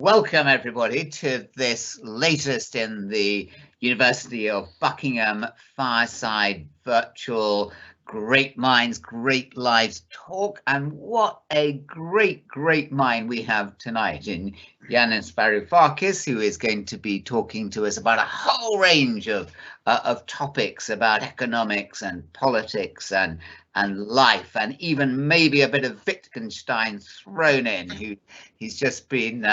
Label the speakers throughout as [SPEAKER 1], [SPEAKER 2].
[SPEAKER 1] Welcome everybody to this latest in the University of Buckingham Fireside Virtual Great Minds, Great Lives talk. And what a great mind we have tonight in Yanis Varoufakis, who is going to be talking to us about a whole range of topics about economics and politics and life, and even maybe a bit of Wittgenstein thrown in. He's just been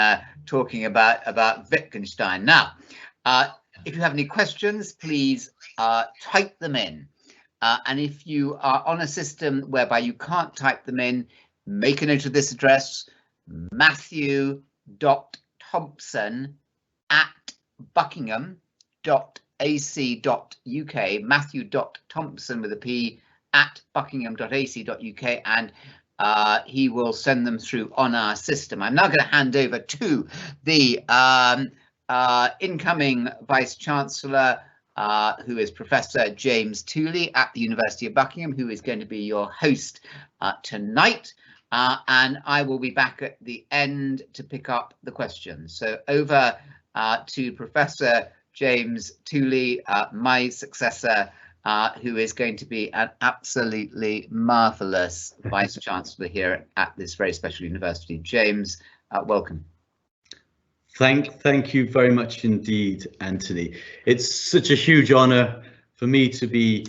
[SPEAKER 1] talking about Wittgenstein. Now, if you have any questions, please type them in. And if you are on a system whereby you can't type them in, make a note of this address: matthew.thompson@buckingham.ac.uk, matthew.thompson with a P at buckingham.ac.uk, and he will send them through on our system. I'm now going to hand over to the incoming Vice Chancellor, who is Professor James Tooley at the University of Buckingham, who is going to be your host tonight. And I will be back at the end to pick up the questions. So over to Professor James Tooley, my successor, who is going to be an absolutely marvellous Vice Chancellor here at this very special university. James, welcome.
[SPEAKER 2] Thank you very much indeed, Anthony. It's such a huge honour for me to be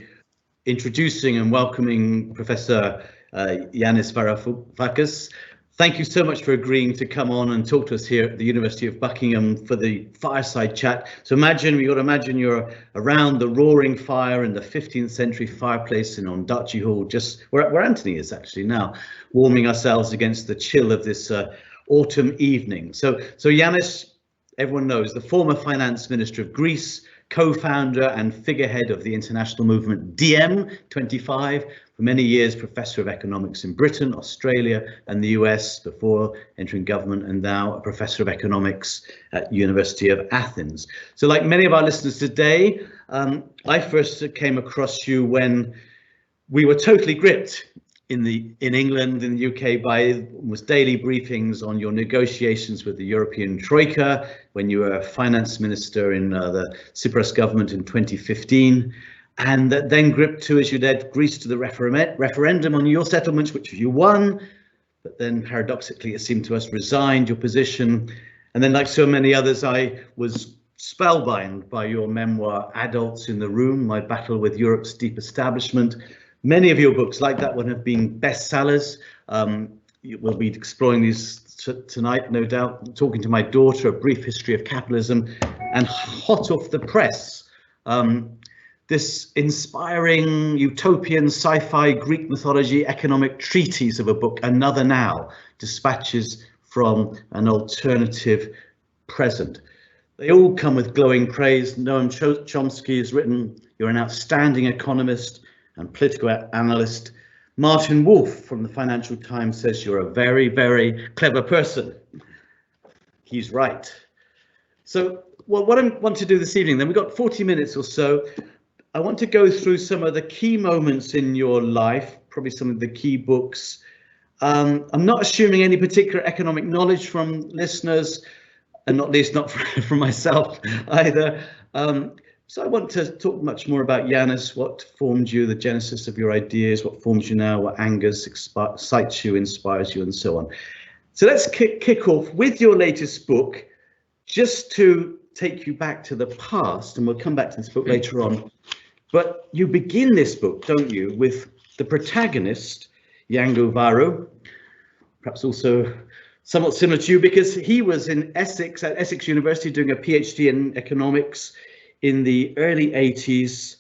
[SPEAKER 2] introducing and welcoming Professor Yanis Varoufakis. Thank you so much for agreeing to come on and talk to us here at the University of Buckingham for the fireside chat. So you've got to imagine you're around the roaring fire in the 15th century fireplace in Ondaatje Hall, just where Anthony is actually now, warming ourselves against the chill of this autumn evening. So Yanis, everyone knows, the former finance minister of Greece, co-founder and figurehead of the international movement DiEM25, for many years professor of economics in Britain, Australia and the US before entering government, and now a professor of economics at University of Athens. So like many of our listeners today, I first came across you when we were totally gripped in England, in the UK, by almost daily briefings on your negotiations with the European Troika when you were finance minister in the Tsipras government in 2015, and that then gripped too as you led Greece to the referendum on your settlements, which you won, but then paradoxically it seemed to us resigned your position. And then, like so many others, I was spellbound by your memoir Adults in the Room: My Battle with Europe's Deep Establishment. Many of your books, like that one, have been bestsellers. We'll be exploring these tonight, no doubt, talking to my daughter, A Brief History of Capitalism, and hot off the press, this inspiring utopian sci-fi Greek mythology economic treatise of a book, Another Now, Dispatches from an Alternative Present. They all come with glowing praise. Noam Chomsky has written, you're an outstanding economist and political analyst. Martin Wolf from the Financial Times says you're a very, very clever person. He's right. So what I want to do this evening, then we've got 40 minutes or so. I want to go through some of the key moments in your life, probably some of the key books. I'm not assuming any particular economic knowledge from listeners, and not least not from myself either. So I want to talk much more about Yanis, what formed you, the genesis of your ideas, what forms you now, what angers, excites you, inspires you, and so on. So let's kick off with your latest book, just to take you back to the past, and we'll come back to this book later on. But you begin this book, don't you, with the protagonist, Yanis Varoufakis, perhaps also somewhat similar to you, because he was in Essex, at Essex University, doing a PhD in economics in the early 80s,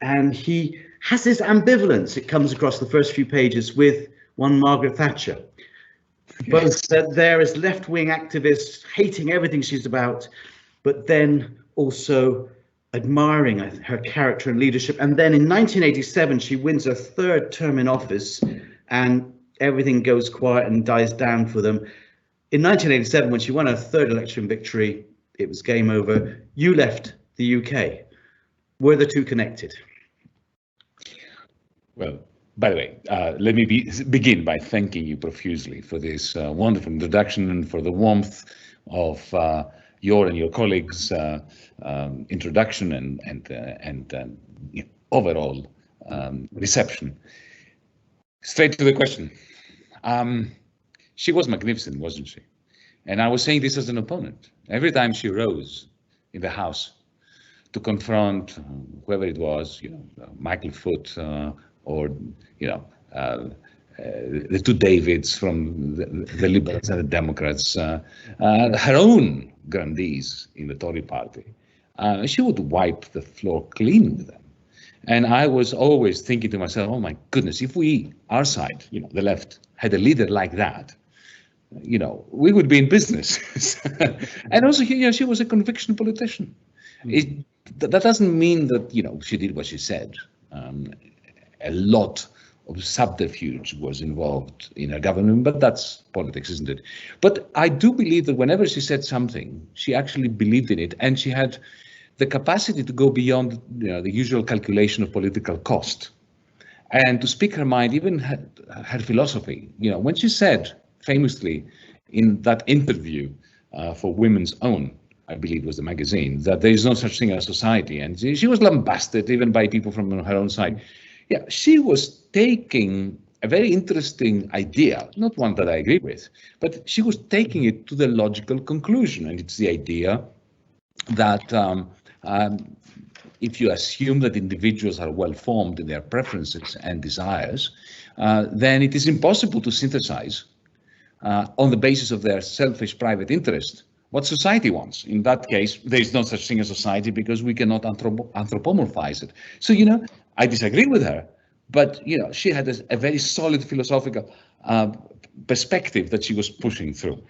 [SPEAKER 2] and he has this ambivalence. It comes across the first few pages with one Margaret Thatcher, both there as left-wing activists hating everything she's about, but then also admiring her character and leadership. And then in 1987 she wins her third term in office, and everything goes quiet and dies down for them. In 1987, when she won her third election victory, it was game over. You left the UK. Were the two connected?
[SPEAKER 3] Well, By the way, let me begin by thanking you profusely for this wonderful introduction and for the warmth of your and your colleagues' introduction and overall reception. Straight to the question. She was magnificent, wasn't she? And I was saying this as an opponent. Every time she rose in the House to confront whoever it was, Michael Foot or the two Davids from the Liberals and the Democrats, her own grandees in the Tory party, she would wipe the floor clean with them. And I was always thinking to myself, oh my goodness, if we, our side, the left, had a leader like that, we would be in business. And also, she was a conviction politician. That doesn't mean that, she did what she said. A lot of subterfuge was involved in her government, but that's politics, isn't it? But I do believe that whenever she said something, she actually believed in it, and she had the capacity to go beyond the usual calculation of political cost and to speak her mind, even her philosophy. When she said famously in that interview for Women's Own, I believe was the magazine, that there is no such thing as society, and she was lambasted even by people from her own side. Yeah, she was taking a very interesting idea, not one that I agree with, but she was taking it to the logical conclusion, and it's the idea that if you assume that individuals are well formed in their preferences and desires, then it is impossible to synthesize on the basis of their selfish private interest what society wants. In that case, there is no such thing as society because we cannot anthropomorphize it. So, I disagree with her, but, she had a very solid philosophical perspective that she was pushing through.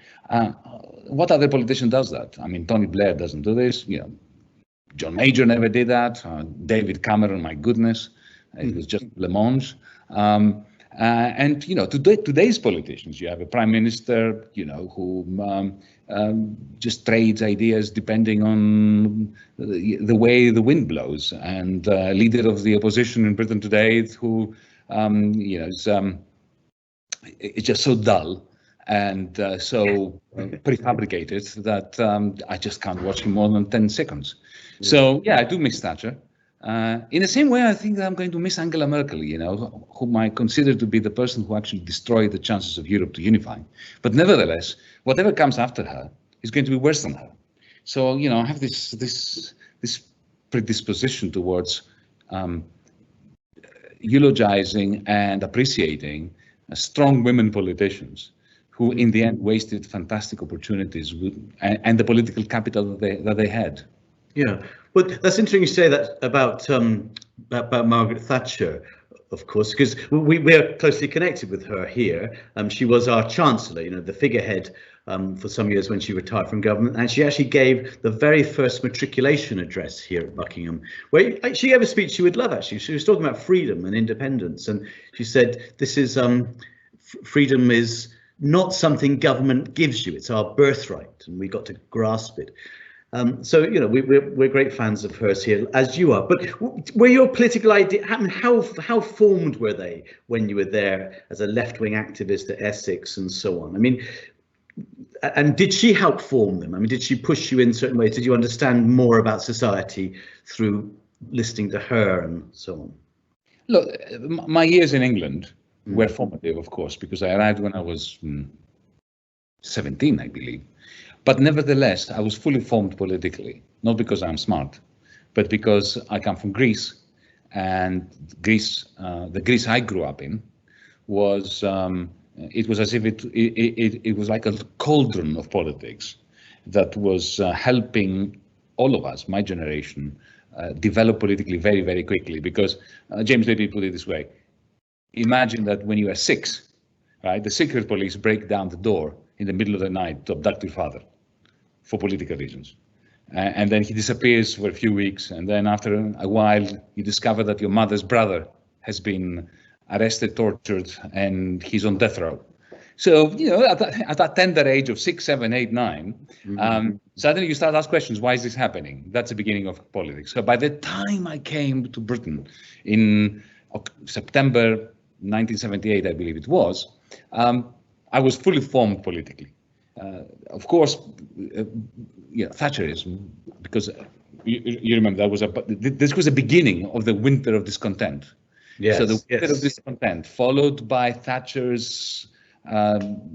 [SPEAKER 3] What other politician does that? I mean, Tony Blair doesn't do this. John Major never did that. David Cameron, my goodness, it was just Le Monde. And today's politicians, you have a prime minister, who just trades ideas depending on the way the wind blows, and leader of the opposition in Britain today, who is just so dull and so prefabricated that I just can't watch him more than 10 seconds. So yeah, I do miss Thatcher. In the same way, I think that I'm going to miss Angela Merkel, whom I consider to be the person who actually destroyed the chances of Europe to unify. But nevertheless, whatever comes after her is going to be worse than her. So, I have this predisposition towards eulogizing and appreciating strong women politicians who, in the end, wasted fantastic opportunities and the political capital that they had.
[SPEAKER 2] Yeah, well, that's interesting you say that about Margaret Thatcher, of course, because we are closely connected with her here. She was our Chancellor, the figurehead for some years when she retired from government, and she actually gave the very first matriculation address here at Buckingham, where she gave a speech you would love, actually. She was talking about freedom and independence, and she said, this is freedom is not something government gives you, it's our birthright, and we got to grasp it. So, we're great fans of hers here, as you are. But were your political ideas, how formed were they when you were there as a left-wing activist at Essex and so on? I mean, and did she help form them? I mean, did she push you in certain ways? Did you understand more about society through listening to her and so on?
[SPEAKER 3] Look, my years in England were formative, of course, because I arrived when I was 17, I believe. But nevertheless, I was fully formed politically, not because I'm smart, but because I come from Greece, and Greece, the Greece I grew up in, was it was as if it was like a cauldron of politics that was helping all of us, my generation, develop politically very, very quickly. Because James, let me put it this way: imagine that when you are 6, right, the secret police break down the door in the middle of the night to abduct your father for political reasons. And then he disappears for a few weeks. And then after a while, you discover that your mother's brother has been arrested, tortured, and he's on death row. So, at that tender age of 6, 7, 8, 9, suddenly you start to ask questions, why is this happening? That's the beginning of politics. So by the time I came to Britain in September 1978, I believe it was, I was fully formed politically. Of course, Thatcherism, because you remember this was the beginning of the winter of discontent.
[SPEAKER 2] Yes,
[SPEAKER 3] so the winter of discontent followed by Thatcher's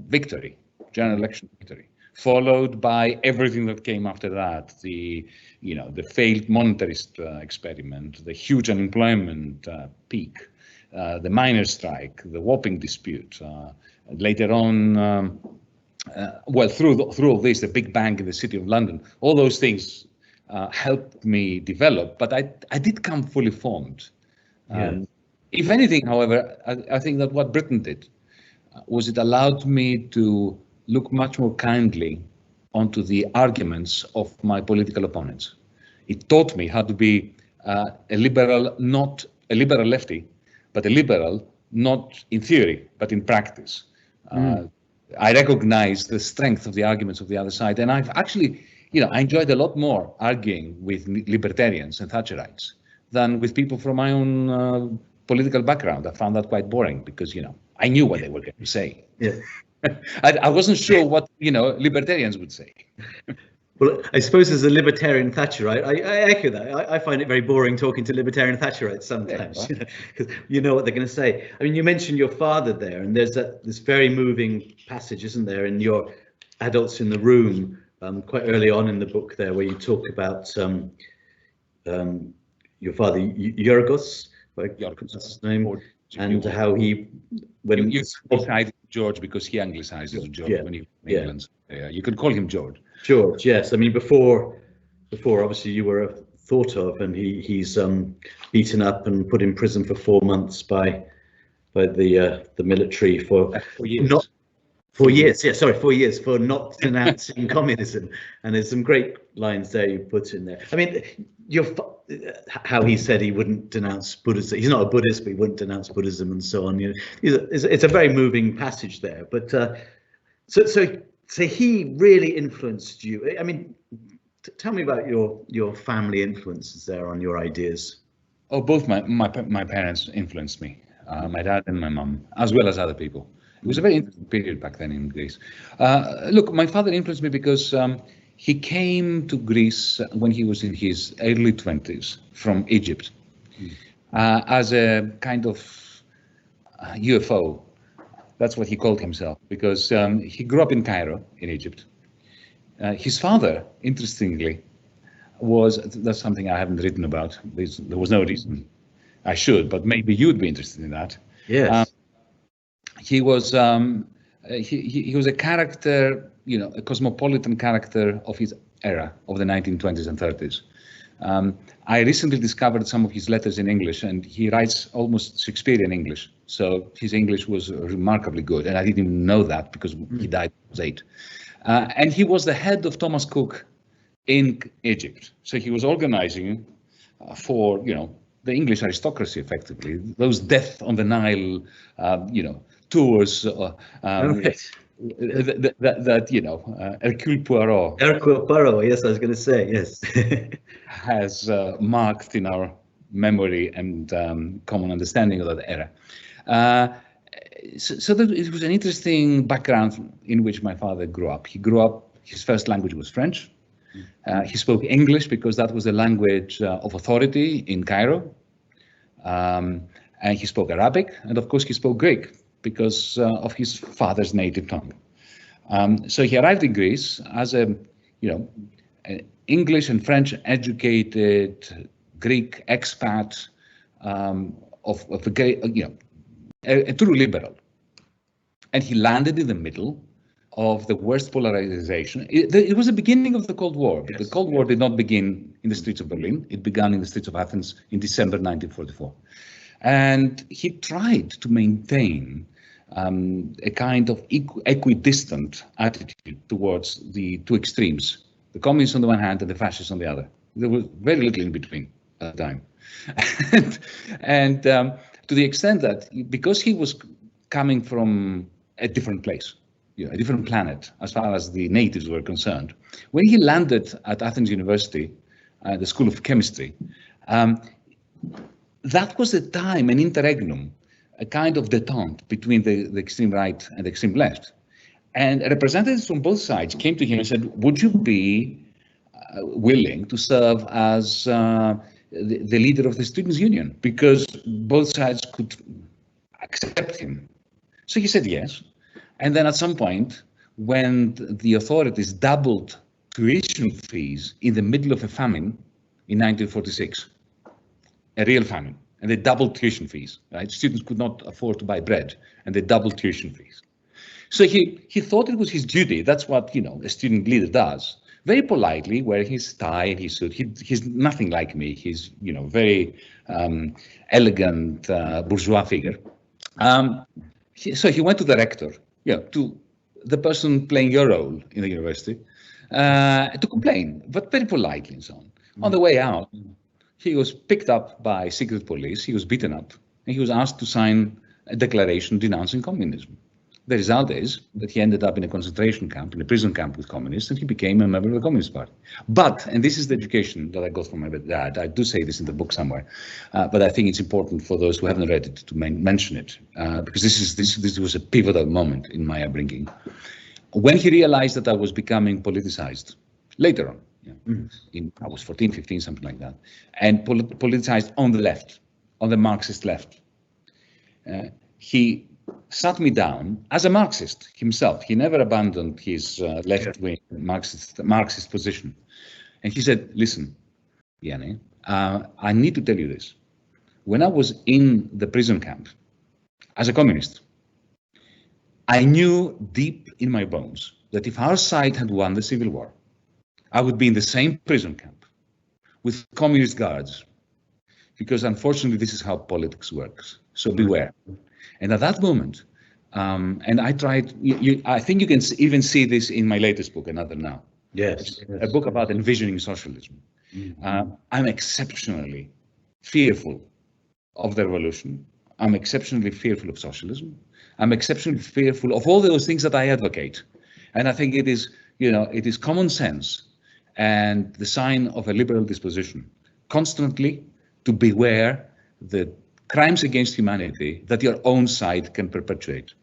[SPEAKER 3] victory, general election victory, followed by everything that came after that, the failed monetarist experiment, the huge unemployment peak, the miners' strike, the Wapping dispute. Later on, through all this, the Big Bang in the City of London, all those things helped me develop, but I did come fully formed. If anything, however, I think that what Britain did was it allowed me to look much more kindly onto the arguments of my political opponents. It taught me how to be a liberal, not a liberal lefty, but a liberal, not in theory, but in practice. I recognize the strength of the arguments of the other side, and I've actually, I enjoyed a lot more arguing with libertarians and Thatcherites than with people from my own political background. I found that quite boring because, I knew what they were going to say.
[SPEAKER 2] Yeah.
[SPEAKER 3] I wasn't sure what, libertarians would say.
[SPEAKER 2] Well, I suppose as a libertarian Thatcherite, I echo that. I find it very boring talking to libertarian Thatcherites sometimes, because you know what they're going to say. I mean, you mentioned your father there, and there's this very moving passage, isn't there, in your Adults in the Room, quite early on in the book there, where you talk about your father, Yorgos, that's his name, and how he, when
[SPEAKER 3] you cited George because he anglicized George when he was in England. You could call him George.
[SPEAKER 2] George, yes. I mean, before obviously you were thought of, and he's beaten up and put in prison for 4 months by the military for
[SPEAKER 3] 4 years.
[SPEAKER 2] Not 4 years. Yeah, sorry, 4 years for not denouncing communism. And there's some great lines there you put in there. I mean, how he said he wouldn't denounce Buddhism. He's not a Buddhist, but he wouldn't denounce Buddhism and so on. It's a very moving passage there. But so he really influenced you. I mean, tell me about your family influences there on your ideas.
[SPEAKER 3] Oh, both my parents influenced me, my dad and my mum, as well as other people. It was a very interesting period back then in Greece. Look, my father influenced me because he came to Greece when he was in his early 20s from Egypt as a kind of UFO. That's what he called himself, because he grew up in Cairo, in Egypt. His father, interestingly, that's something I haven't written about. There was no reason I should, but maybe you'd be interested in that.
[SPEAKER 2] Yes.
[SPEAKER 3] He was a character, a cosmopolitan character of his era, of the 1920s and 30s. I recently discovered some of his letters in English, and he writes almost Shakespearean English. So his English was remarkably good, and I didn't even know that because he died when he was 8. And he was the head of Thomas Cook in Egypt. So he was organizing for, the English aristocracy, effectively, those Death on the Nile, tours, Hercule Poirot.
[SPEAKER 2] Hercule Poirot, yes, I was going to say, yes.
[SPEAKER 3] has marked in our memory and common understanding of that era. So it was an interesting background in which my father grew up. He grew up, his first language was French. He spoke English because that was the language of authority in Cairo. And he spoke Arabic, and of course he spoke Greek because of his father's native tongue. So he arrived in Greece as an English and French educated Greek expat of a great, a true liberal. And he landed in the middle of the worst polarization. It was the beginning of the Cold War. Yes. The Cold War did not begin in the streets of Berlin. It began in the streets of Athens in December 1944. And he tried to maintain a kind of equidistant attitude towards the two extremes, the communists on the one hand and the fascists on the other. There was very little in between at the time. and to the extent that because he was coming from a different place, a different planet as far as the natives were concerned, when he landed at Athens University, the School of Chemistry, that was a time, an interregnum, a kind of detente between the extreme right and the extreme left. And representatives from both sides came to him and said, would you be willing to serve as the leader of the students' union? Because both sides could accept him. So he said yes. And then at some point, when the authorities doubled tuition fees in the middle of a famine in 1946, a real famine, and they doubled tuition fees, right? Students could not afford to buy bread, and they doubled tuition fees. So he thought it was his duty. That's what, you know, a student leader does. Very politely, wearing his tie and his suit. He's nothing like me. He's, you know, very elegant bourgeois figure. So he went to the rector, to the person playing your role in the university, to complain, but very politely and so on. On the way out, he was picked up by secret police. He was beaten up, and he was asked to sign a declaration denouncing communism. The result is that he ended up in a concentration camp, in a prison camp with communists, and he became a member of the Communist Party. But, and this is the education that I got from my dad, I do say this in the book somewhere, but I think it's important for those who haven't read it to mention it, because this was a pivotal moment in my upbringing. When he realized that I was becoming politicized, later on, I was 14, 15, something like that, and politicized on the left, on the Marxist left, he sat me down as a Marxist himself. He never abandoned his left-wing Marxist position. And he said, listen, Yanni, I need to tell you this. When I was in the prison camp as a communist, I knew deep in my bones that if our side had won the Civil War, I would be in the same prison camp with communist guards, because unfortunately this is how politics works. So beware. And at that moment, and I tried, I think you can even see this in my latest book, Another Now.
[SPEAKER 2] Yes.
[SPEAKER 3] A book about envisioning socialism. I'm exceptionally fearful of the revolution. I'm exceptionally fearful of socialism. I'm exceptionally fearful of all those things that I advocate. And I think it is, it is common sense and the sign of a liberal disposition constantly to beware the crimes against humanity that your own side can perpetuate.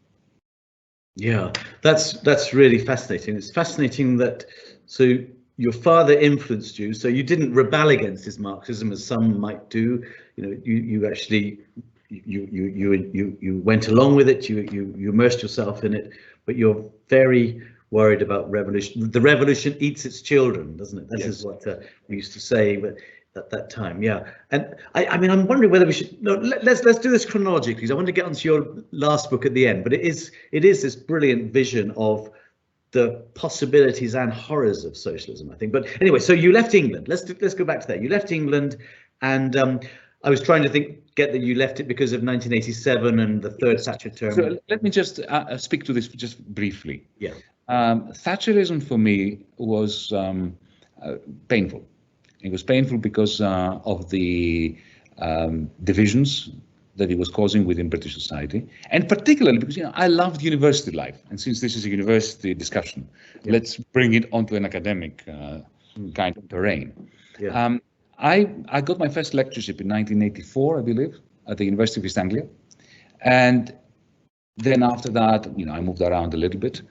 [SPEAKER 2] Yeah, that's really fascinating. It's fascinating that, so your father influenced you, so you didn't rebel against his Marxism as some might do. You actually you went along with it. You immersed yourself in it, but you're very worried about revolution. The revolution eats its children, doesn't it? That is what we used to say, but at that time, yeah. And I mean, I'm wondering whether we should. No, let's do this chronologically, because I want to get onto your last book at the end. But it is this brilliant vision of the possibilities and horrors of socialism, I think. But anyway, so you left England. Let's go back to that. You left England, and I was trying to get that you left it because of 1987 and the third Thatcher term.
[SPEAKER 3] So let me just speak to this just briefly.
[SPEAKER 2] Yeah.
[SPEAKER 3] Thatcherism for me was painful. It was painful because of the divisions that it was causing within British society, and particularly because I loved university life. And since this is a university discussion, let's bring it onto an academic kind of terrain. Yeah. I got my first lectureship in 1984, I believe, at the University of East Anglia, and then after that, I moved around a little bit.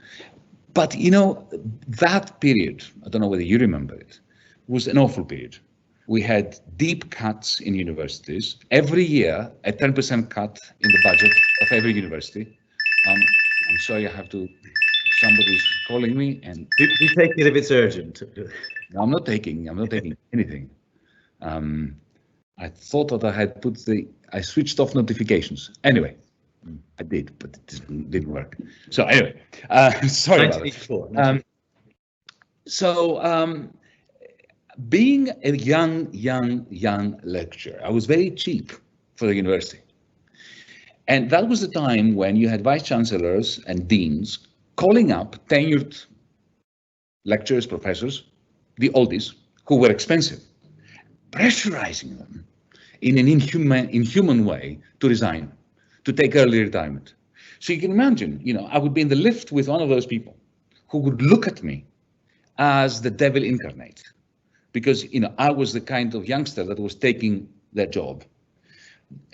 [SPEAKER 3] But that period, I don't know whether you remember it, was an awful period. We had deep cuts in universities. Every year, a 10% cut in the budget of every university. I'm sorry, somebody's calling me, and
[SPEAKER 2] do take it if it's urgent.
[SPEAKER 3] No, I'm not taking anything. I thought that I had I switched off notifications. Anyway, I did, but it didn't work. So anyway, sorry about it. Being a young lecturer, I was very cheap for the university. And that was the time when you had vice chancellors and deans calling up tenured lecturers, professors, the oldies, who were expensive, pressurizing them in an inhuman way to resign, to take early retirement. So you can imagine, I would be in the lift with one of those people who would look at me as the devil incarnate, because I was the kind of youngster that was taking their job.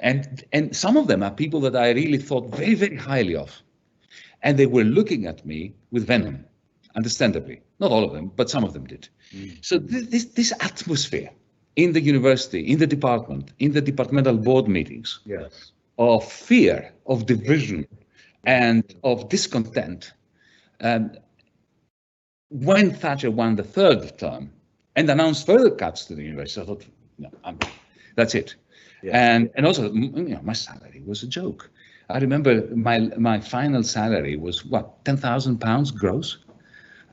[SPEAKER 3] And some of them are people that I really thought very, very highly of. And they were looking at me with venom, understandably. Not all of them, but some of them did. So this atmosphere in the university, in the department, in the departmental board meetings,
[SPEAKER 2] Yes.
[SPEAKER 3] of fear, of division, and of discontent. When Thatcher won the third term and announced further cuts to the university, I thought, no, that's it. Yeah. And also, my salary was a joke. I remember my final salary was what, £10,000 gross.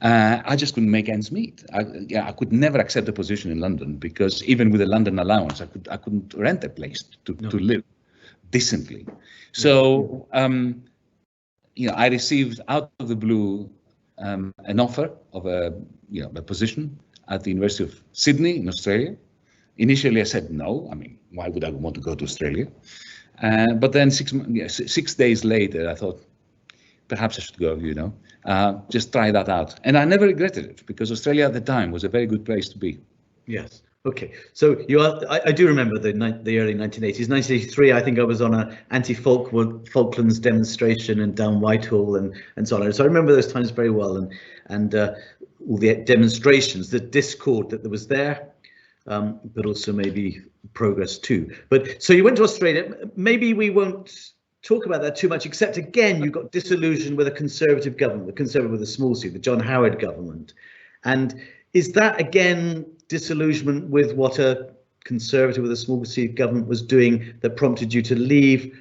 [SPEAKER 3] I just couldn't make ends meet. I could never accept a position in London because even with a London allowance, I couldn't rent a place to live decently. So I received out of the blue an offer of a position at the University of Sydney in Australia. Initially, I said no. I mean, why would I want to go to Australia? But then 6 days later, I thought, perhaps I should go, just try that out. And I never regretted it because Australia at the time was a very good place to be.
[SPEAKER 2] Yes. Okay. So I do remember the early 1980s. 1983, I think I was on an anti-Falklands demonstration and down Whitehall and so on. So I remember those times very well and all the demonstrations, the discord that there was there. But also maybe progress too. But so you went to Australia. Maybe we won't talk about that too much, except again, you got disillusioned with a Conservative government, the Conservative with a small c, the John Howard government. And is that again disillusionment with what a Conservative with a small c government was doing that prompted you to leave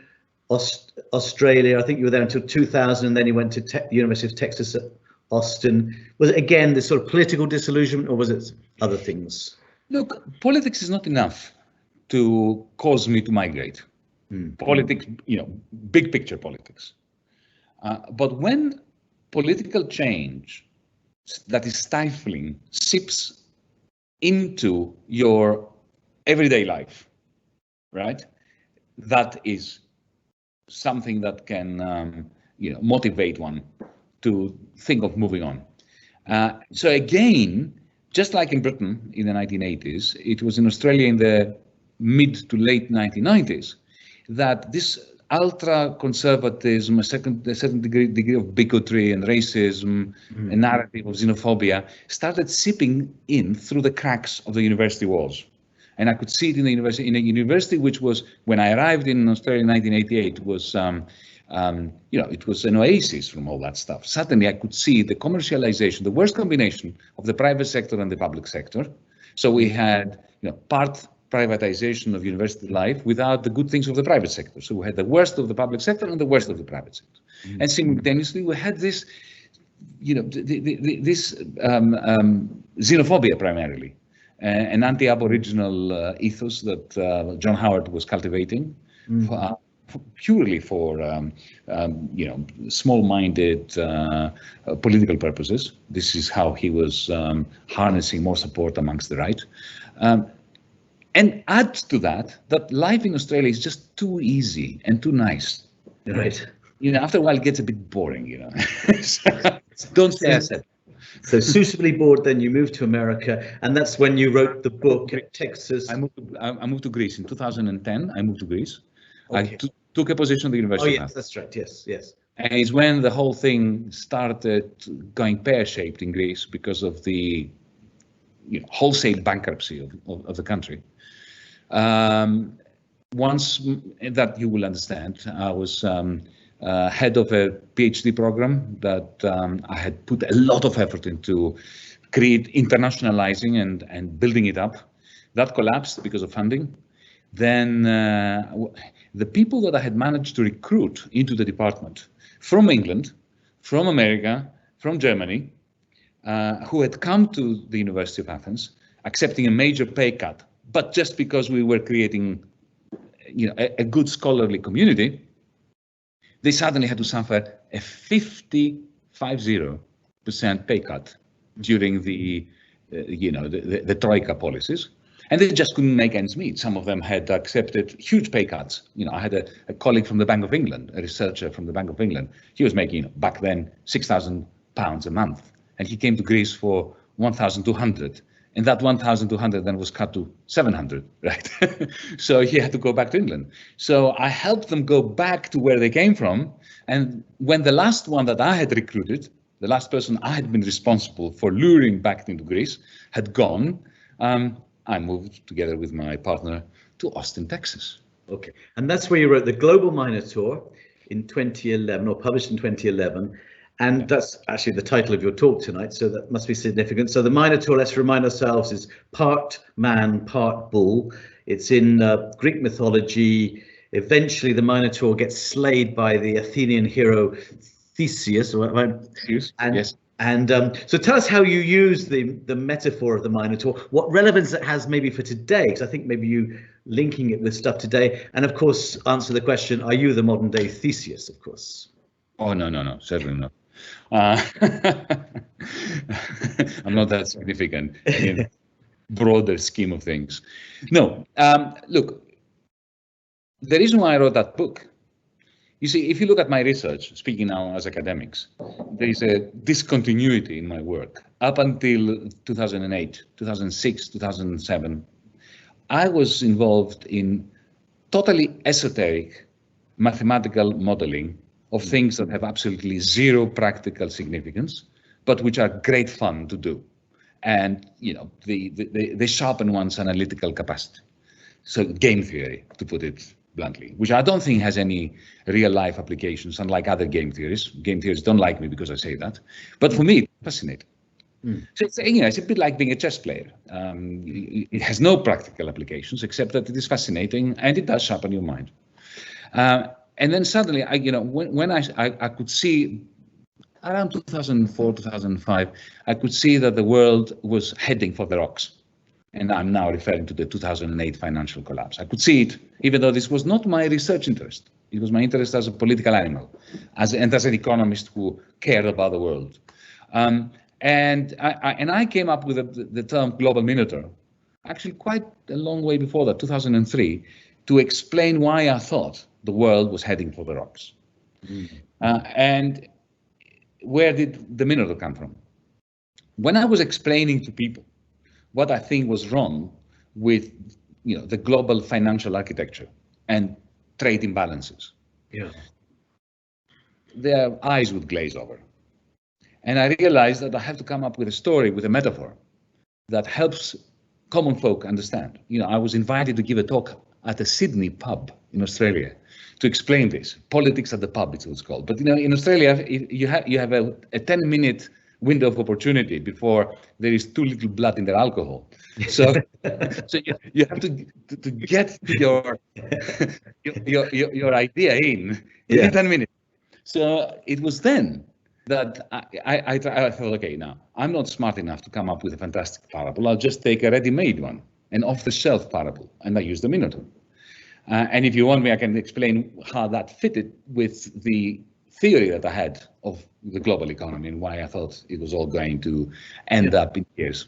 [SPEAKER 2] Australia? I think you were there until 2000, and then you went to the University of Texas at Austin. Was it again this sort of political disillusionment, or was it other things?
[SPEAKER 3] Look, politics is not enough to cause me to migrate. Politics, big picture politics. But when political change that is stifling seeps into your everyday life, right? That is something that can, motivate one to think of moving on. So again, just like in Britain in the 1980s, it was in Australia in the mid to late 1990s that this ultra-conservatism, a certain degree of bigotry and racism, a narrative of xenophobia started seeping in through the cracks of the university walls. And I could see it in a university which was, when I arrived in Australia in 1988, was it was an oasis from all that stuff. Suddenly I could see the commercialization, the worst combination of the private sector and the public sector. So we had, part privatization of university life without the good things of the private sector. So we had the worst of the public sector and the worst of the private sector. And simultaneously we had this, this xenophobia primarily, an anti-Aboriginal ethos that John Howard was cultivating. Purely for small-minded political purposes. This is how he was harnessing more support amongst the right. And add to that life in Australia is just too easy and too nice.
[SPEAKER 2] Right.
[SPEAKER 3] After a while it gets a bit boring, Don't say I said.
[SPEAKER 2] So suitably bored, then you moved to America, and that's when you wrote the book at Texas.
[SPEAKER 3] I moved to Greece in 2010. I moved to Greece.
[SPEAKER 2] Okay.
[SPEAKER 3] I took a position at the university.
[SPEAKER 2] Oh yes, that's right. Yes.
[SPEAKER 3] And it's when the whole thing started going pear-shaped in Greece because of the wholesale bankruptcy of the country. Once that you will understand, I was head of a PhD program that I had put a lot of effort into internationalizing and building it up. That collapsed because of funding. Then the people that I had managed to recruit into the department from England, from America, from Germany, who had come to the University of Athens, accepting a major pay cut, but just because we were creating a good scholarly community, they suddenly had to suffer a 50% pay cut during the Troika policies. And they just couldn't make ends meet. Some of them had accepted huge pay cuts. I had a colleague from the Bank of England, a researcher from the Bank of England. He was making back then £6,000 a month, and he came to Greece for 1,200, And that 1,200 then was cut to 700, right? So he had to go back to England. So I helped them go back to where they came from. And when the last one that I had recruited, the last person I had been responsible for luring back into Greece, had gone, I moved together with my partner to Austin, Texas.
[SPEAKER 2] Okay, and that's where you wrote The Global Minotaur in 2011, or published in 2011. And that's actually the title of your talk tonight, so that must be significant. So the Minotaur, let's remind ourselves, is part man, part bull. It's in Greek mythology. Eventually, the Minotaur gets slayed by the Athenian hero Theseus.
[SPEAKER 3] Yes.
[SPEAKER 2] And so tell us how you use the metaphor of the Minotaur, what relevance it has maybe for today, because I think maybe you linking it with stuff today. And of course, answer the question, are you the modern day Theseus, of course?
[SPEAKER 3] Oh, no, certainly not. I'm not that significant in the broader scheme of things. No, look, the reason why I wrote that book, you see, if you look at my research, speaking now as academics, there is a discontinuity in my work. Up until 2008, 2006, 2007, I was involved in totally esoteric mathematical modeling of things that have absolutely zero practical significance, but which are great fun to do. And, you know, they sharpen one's analytical capacity. So game theory, to put it bluntly, which I don't think has any real life applications, unlike other game theories. Game theories don't like me because I say that. But for me, it's fascinating. So it's, you know, it's a bit like being a chess player. It has no practical applications, except that it is fascinating and it does sharpen your mind. And then suddenly, when I could see around 2004, 2005, I could see that the world was heading for the rocks. And I'm now referring to the 2008 financial collapse. I could see it, even though this was not my research interest. It was my interest as a political animal, as an economist who cared about the world. And I came up with the term global minotaur, actually quite a long way before that, 2003, to explain why I thought the world was heading for the rocks. And where did the minotaur come from? When I was explaining to people what I think was wrong with, you know, the global financial architecture and trade imbalances, their eyes would glaze over. And I realized that I have to come up with a story, with a metaphor that helps common folk understand. You know, I was invited to give a talk at a Sydney pub in Australia to explain this. Politics at the pub, it's what it's called. But, you know, in Australia, you have a 10-minute window of opportunity before there is too little blood in their alcohol. So, so you have to get your idea in 10 minutes. So it was then that I thought, okay, now I'm not smart enough to come up with a fantastic parable. I'll just take a ready-made one, an off-the-shelf parable, and I use the minotaur. And if you want me, I can explain how that fitted with the theory that I had of the global economy and why I thought it was all going to end up in years.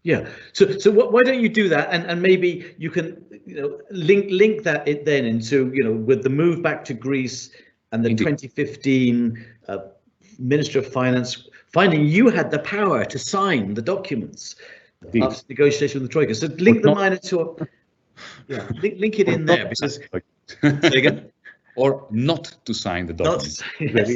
[SPEAKER 2] Yeah. So why don't you do that? And maybe you can, you know, link that then into, you know, with the move back to Greece and the Indeed. 2015 Minister of Finance finding you had the power to sign the documents after negotiation with the Troika. So link the Minotaur. Yeah, link it in there because. Say again?
[SPEAKER 3] Or not to sign the documents.
[SPEAKER 2] But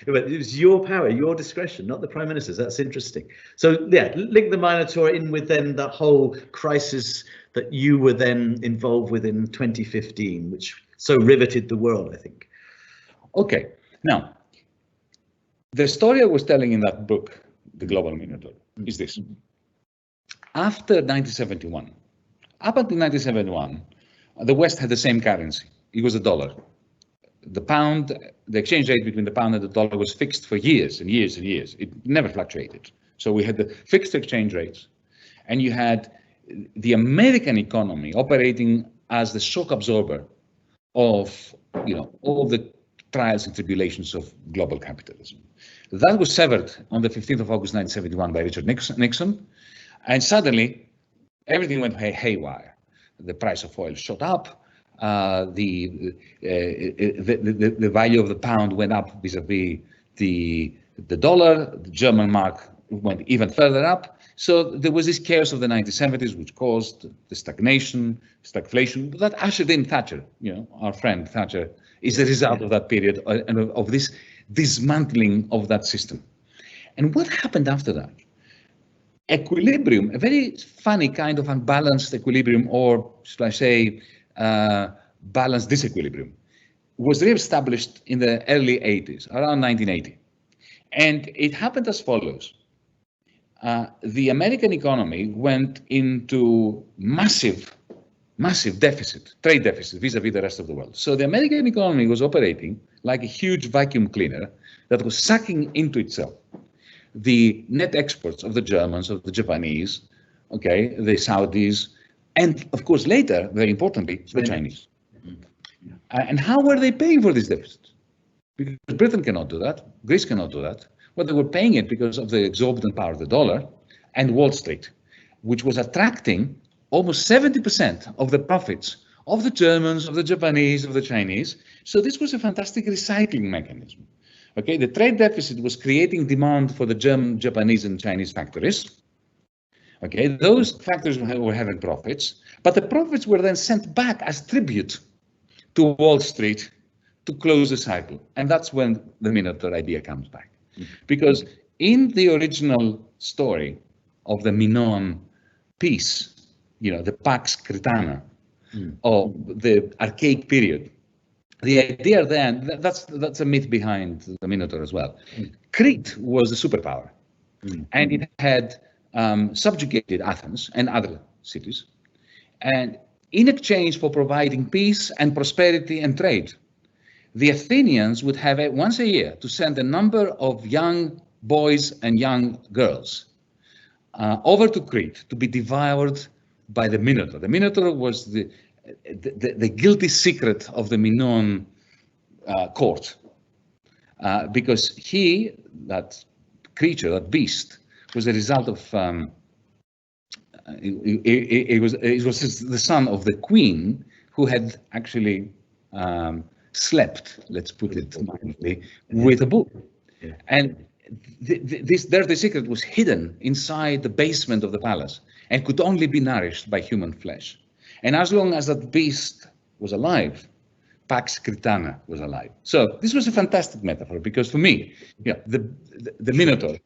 [SPEAKER 2] it was your power, your discretion, not the Prime Minister's. That's interesting. So yeah, link the Minotaur in with then the whole crisis that you were then involved with in 2015, which so riveted the world, I think.
[SPEAKER 3] Okay, now the story I was telling in that book, The Global Minotaur, is this. After 1971, up until 1971, the West had the same currency. It was the dollar. The pound, the exchange rate between the pound and the dollar was fixed for years and years and years. It never fluctuated. So we had the fixed exchange rates, and you had the American economy operating as the shock absorber of, you know, all the trials and tribulations of global capitalism. That was severed on the 15th of August 1971 by Richard Nixon, and suddenly everything went haywire. The price of oil shot up. The value of the pound went up vis-a-vis the dollar. The German mark went even further up, So there was this chaos of the 1970s, which caused the stagnation, stagflation, but that ushered in Thatcher. Our friend Thatcher is the result of that period and of this dismantling of that system. And what happened after that? Equilibrium, a very funny kind of unbalanced equilibrium, or should I say balanced disequilibrium, was re-established in the early 80s, around 1980. And it happened as follows. The American economy went into massive deficit, trade deficit vis-a-vis the rest of the world. So the American economy was operating like a huge vacuum cleaner that was sucking into itself the net exports of the Germans, of the Japanese, okay, the Saudis, and of course later, very importantly, the Chinese. And how were they paying for this deficit? Because Britain cannot do that, Greece cannot do that. Well, they were paying it because of the exorbitant power of the dollar and Wall Street, which was attracting almost 70% of the profits of the Germans, of the Japanese, of the Chinese. So this was a fantastic recycling mechanism. Okay, the trade deficit was creating demand for the German, Japanese, and Chinese factories. Okay, those factories were having profits, but the profits were then sent back as tribute to Wall Street to close the cycle. And that's when the minotaur idea comes back. Because in the original story of the Minoan piece, the Pax Cretana of the archaic period, the idea then, that's a myth behind the Minotaur as well. Crete was a superpower, and it had subjugated Athens and other cities. And in exchange for providing peace and prosperity and trade, the Athenians would have once a year to send a number of young boys and young girls over to Crete to be devoured by the Minotaur. The Minotaur was the guilty secret of the Minoan court, because that creature, that beast, was a result of it was the son of the queen who had actually slept, let's put it mildly, with a bull. And this dirty secret was hidden inside the basement of the palace and could only be nourished by human flesh. And as long as that beast was alive, Pax Cretana was alive. So this was a fantastic metaphor, because for me, the Minotaur,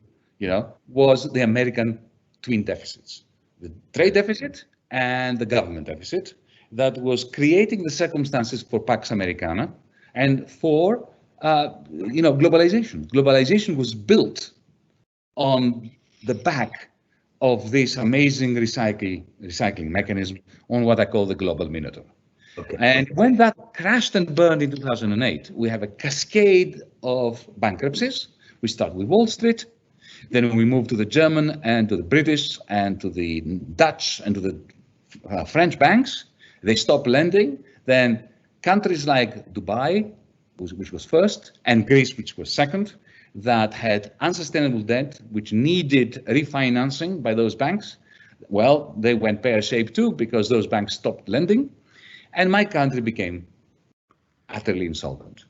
[SPEAKER 3] was the American twin deficits, the trade deficit and the government deficit, that was creating the circumstances for Pax Americana and for globalization. Globalization was built on the back of this amazing recycling mechanism on what I call the global Minotaur. Okay. And when that crashed and burned in 2008, we have a cascade of bankruptcies. We start with Wall Street, then we move to the German and to the British and to the Dutch and to the French banks. They stop lending. Then countries like Dubai, which was first, and Greece, which was second, that had unsustainable debt, which needed refinancing by those banks. Well, they went pear-shaped too, because those banks stopped lending, and my country became utterly insolvent.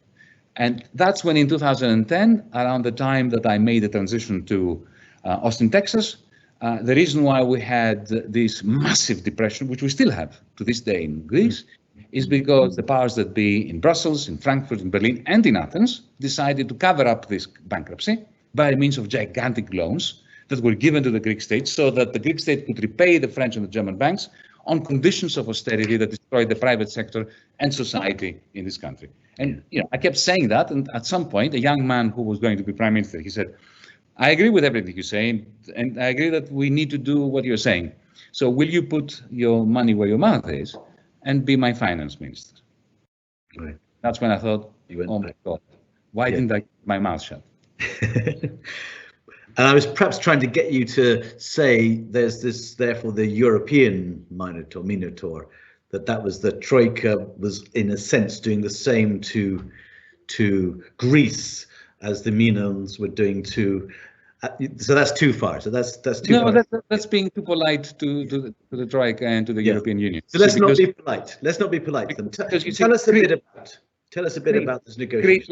[SPEAKER 3] And that's when in 2010, around the time that I made the transition to Austin, Texas, the reason why we had this massive depression, which we still have to this day in Greece, is because the powers that be in Brussels, in Frankfurt, in Berlin, and in Athens decided to cover up this bankruptcy by means of gigantic loans that were given to the Greek state, so that the Greek state could repay the French and the German banks on conditions of austerity that destroyed the private sector and society in this country. And I kept saying that, and at some point, a young man who was going to be prime minister, he said, I agree with everything you're saying, and I agree that we need to do what you're saying. So will you put your money where your mouth is and be my finance minister? Right. That's when I thought, oh my God, why didn't I keep my mouth shut?
[SPEAKER 2] And I was perhaps trying to get you to say there's this, therefore, the European Minotaur, that was the Troika was in a sense doing the same to Greece as the Minoans were doing to. So that's too far. So that's too far.
[SPEAKER 3] No, that's being too polite to the Troika and to the European Union.
[SPEAKER 2] So let's not be polite. Let's not be polite. Tell us a bit about this negotiation.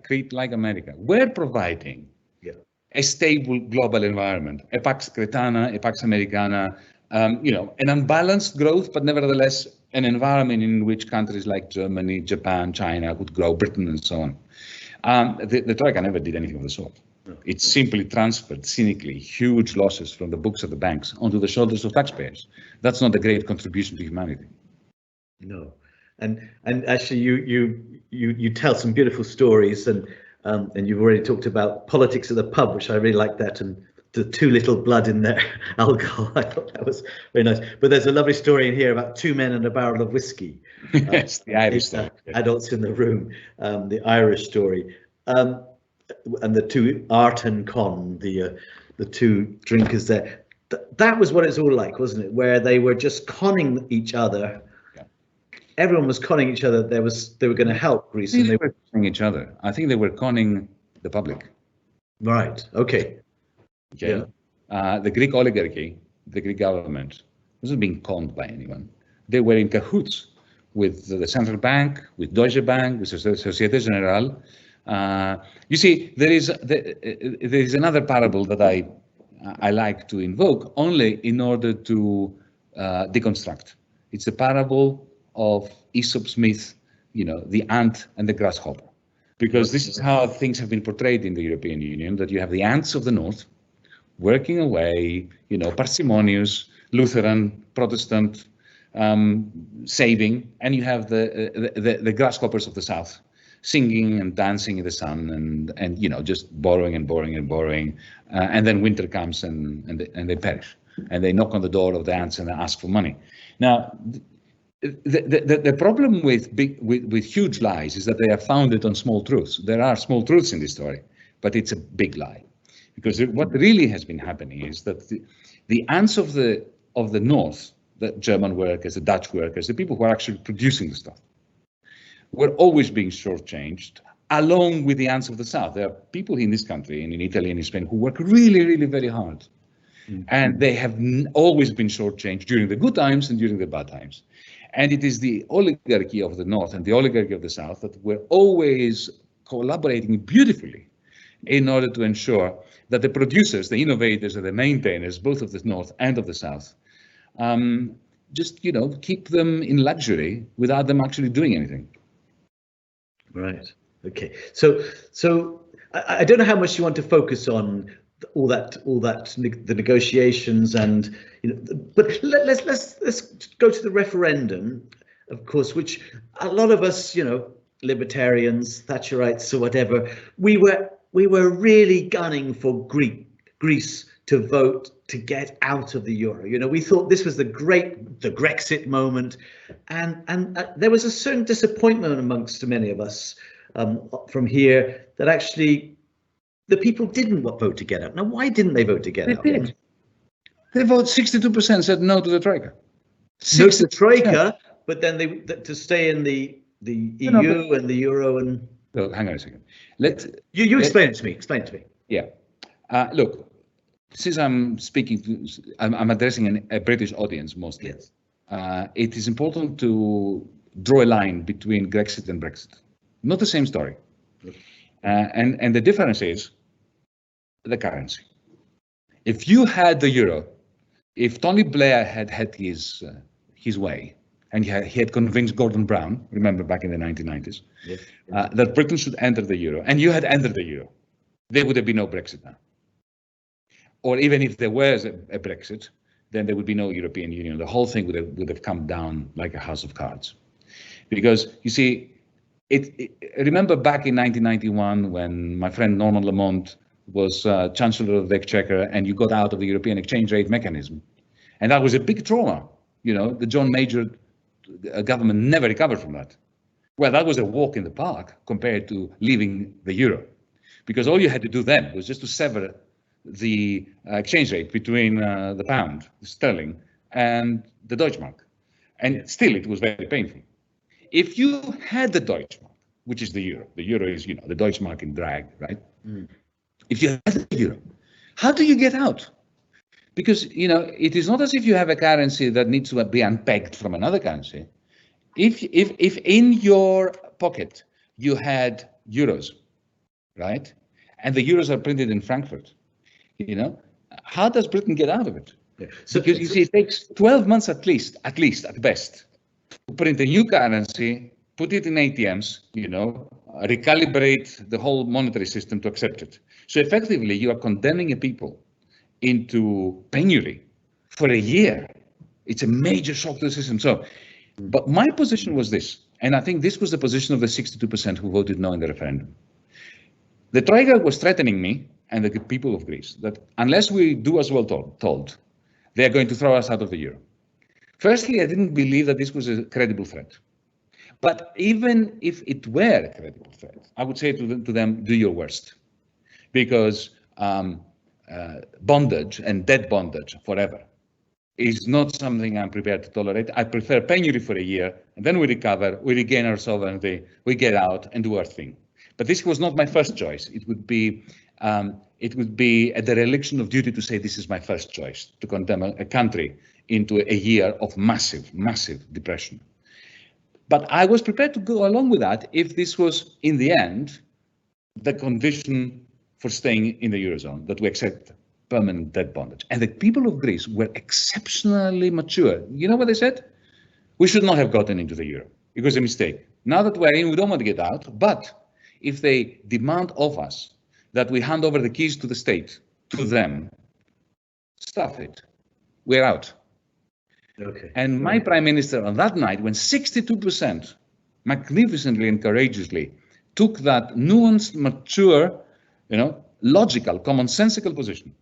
[SPEAKER 3] Crete, like America, we're providing a stable global environment, a Pax Cretana, a Pax Americana, an unbalanced growth, but nevertheless an environment in which countries like Germany, Japan, China could grow, Britain, and so on. The Troika never did anything of the sort. It simply transferred cynically huge losses from the books of the banks onto the shoulders of taxpayers. That's not a great contribution to humanity.
[SPEAKER 2] No, and actually you tell some beautiful stories, and you've already talked about politics at the pub, which I really like that, and the too little blood in their alcohol. I thought that was very nice. But there's a lovely story in here about 2 men and a barrel of whiskey.
[SPEAKER 3] Yes, the Irish story.
[SPEAKER 2] Adults in the room, the Irish story, and the two Art and Con, the two drinkers there. That was what it's all like, wasn't it? Where they were just conning each other. Yeah. Everyone was conning each other. They were going to help Greece.
[SPEAKER 3] They were conning each other. I think they were conning the public.
[SPEAKER 2] Right. Okay.
[SPEAKER 3] Okay. Yeah. The Greek oligarchy, the Greek government, wasn't being conned by anyone. They were in cahoots with the central bank, with Deutsche Bank, with Societe Generale. You see, there is another parable that I like to invoke only in order to deconstruct. It's a parable of Aesop's myth, the ant and the grasshopper, because this is how things have been portrayed in the European Union, that you have the ants of the north working away, parsimonious, Lutheran, Protestant, saving, and you have the grasshoppers of the south, singing and dancing in the sun, and just borrowing and borrowing and borrowing, and then winter comes and they perish, and they knock on the door of the ants and they ask for money. Now, the problem with huge lies is that they are founded on small truths. There are small truths in this story, but it's a big lie, because what really has been happening is that the ants of the north, the German workers, the Dutch workers, the people who are actually producing the stuff, were always being shortchanged, along with the ants of the south. There are people in this country and in Italy and in Spain who work really, really very hard. Mm-hmm. And they have always been shortchanged during the good times and during the bad times. And it is the oligarchy of the north and the oligarchy of the south that were always collaborating beautifully in order to ensure that the producers, the innovators, and the maintainers, both of the north and of the south, just keep them in luxury without them actually doing anything.
[SPEAKER 2] Right. Okay. So I don't know how much you want to focus on all that the negotiations and but let's go to the referendum, of course, which a lot of us, libertarians, Thatcherites or whatever, we were really gunning for Greece to vote to get out of the euro. We thought this was the Grexit moment, and there was a certain disappointment amongst many of us from here that actually the people didn't vote to get out. Now, why didn't they vote to get out?
[SPEAKER 3] Did. They voted 62% said no to the Troika.
[SPEAKER 2] No to the Troika, but then to stay in the EU and the euro and.
[SPEAKER 3] Look, hang on a second.
[SPEAKER 2] You explain it to me. Explain it to me.
[SPEAKER 3] Yeah. Look. Since I'm I'm addressing a British audience mostly.
[SPEAKER 2] Yes.
[SPEAKER 3] It is important to draw a line between Grexit and Brexit. Not the same story. And the difference is the currency. If you had the euro, if Tony Blair had his way, and he had convinced Gordon Brown, remember back in the 1990s, yes. That Britain should enter the euro, and you had entered the euro, there would have been no Brexit now. Or even if there was a Brexit, then there would be no European Union. The whole thing would have come down like a house of cards. Because you see, remember back in 1991 when my friend Norman Lamont was Chancellor of the Exchequer, and you got out of the European exchange rate mechanism. And that was a big trauma. The John Major government never recovered from that. Well, that was a walk in the park compared to leaving the euro. Because all you had to do then was just to sever the exchange rate between the pound, the sterling, and the Deutschmark. And still it was very painful. If you had the Deutschmark, which is the euro is, the Deutschmark in drag, right? Mm. If you had the euro, how do you get out? Because, it is not as if you have a currency that needs to be unpegged from another currency. If in your pocket you had euros, right? And the euros are printed in Frankfurt, You know, how does Britain get out of it?
[SPEAKER 2] Yeah. So,
[SPEAKER 3] because you see, it takes 12 months at least at best, to print a new currency, put it in ATMs, you know, recalibrate the whole monetary system to accept it. So effectively, you are condemning a people into penury for a year. It's a major shock to the system. So, but my position was this, and I think this was the position of the 62% who voted no in the referendum. The Troika was threatening me and the people of Greece that unless we do as well told, they are going to throw us out of the euro. Firstly, I didn't believe that this was a credible threat. But even if it were a credible threat, I would say to them, do your worst. Because bondage and debt bondage forever is not something I'm prepared to tolerate. I prefer penury for a year, and then we recover, we regain our sovereignty, we get out and do our thing. But this was not my first choice. It would be a dereliction of duty to say this is my first choice, to condemn a country into a year of massive, massive depression. But I was prepared to go along with that if this was, in the end, the condition for staying in the Eurozone, that we accept permanent debt bondage. And the people of Greece were exceptionally mature. You know what they said? We should not have gotten into the euro. It was a mistake. Now that we're in, we don't want to get out. But if they demand of us that we hand over the keys to the state, to them, stuff it. We're out.
[SPEAKER 2] Okay.
[SPEAKER 3] And my prime minister on that night, when 62% magnificently and courageously took that nuanced, mature, you know, logical, commonsensical position,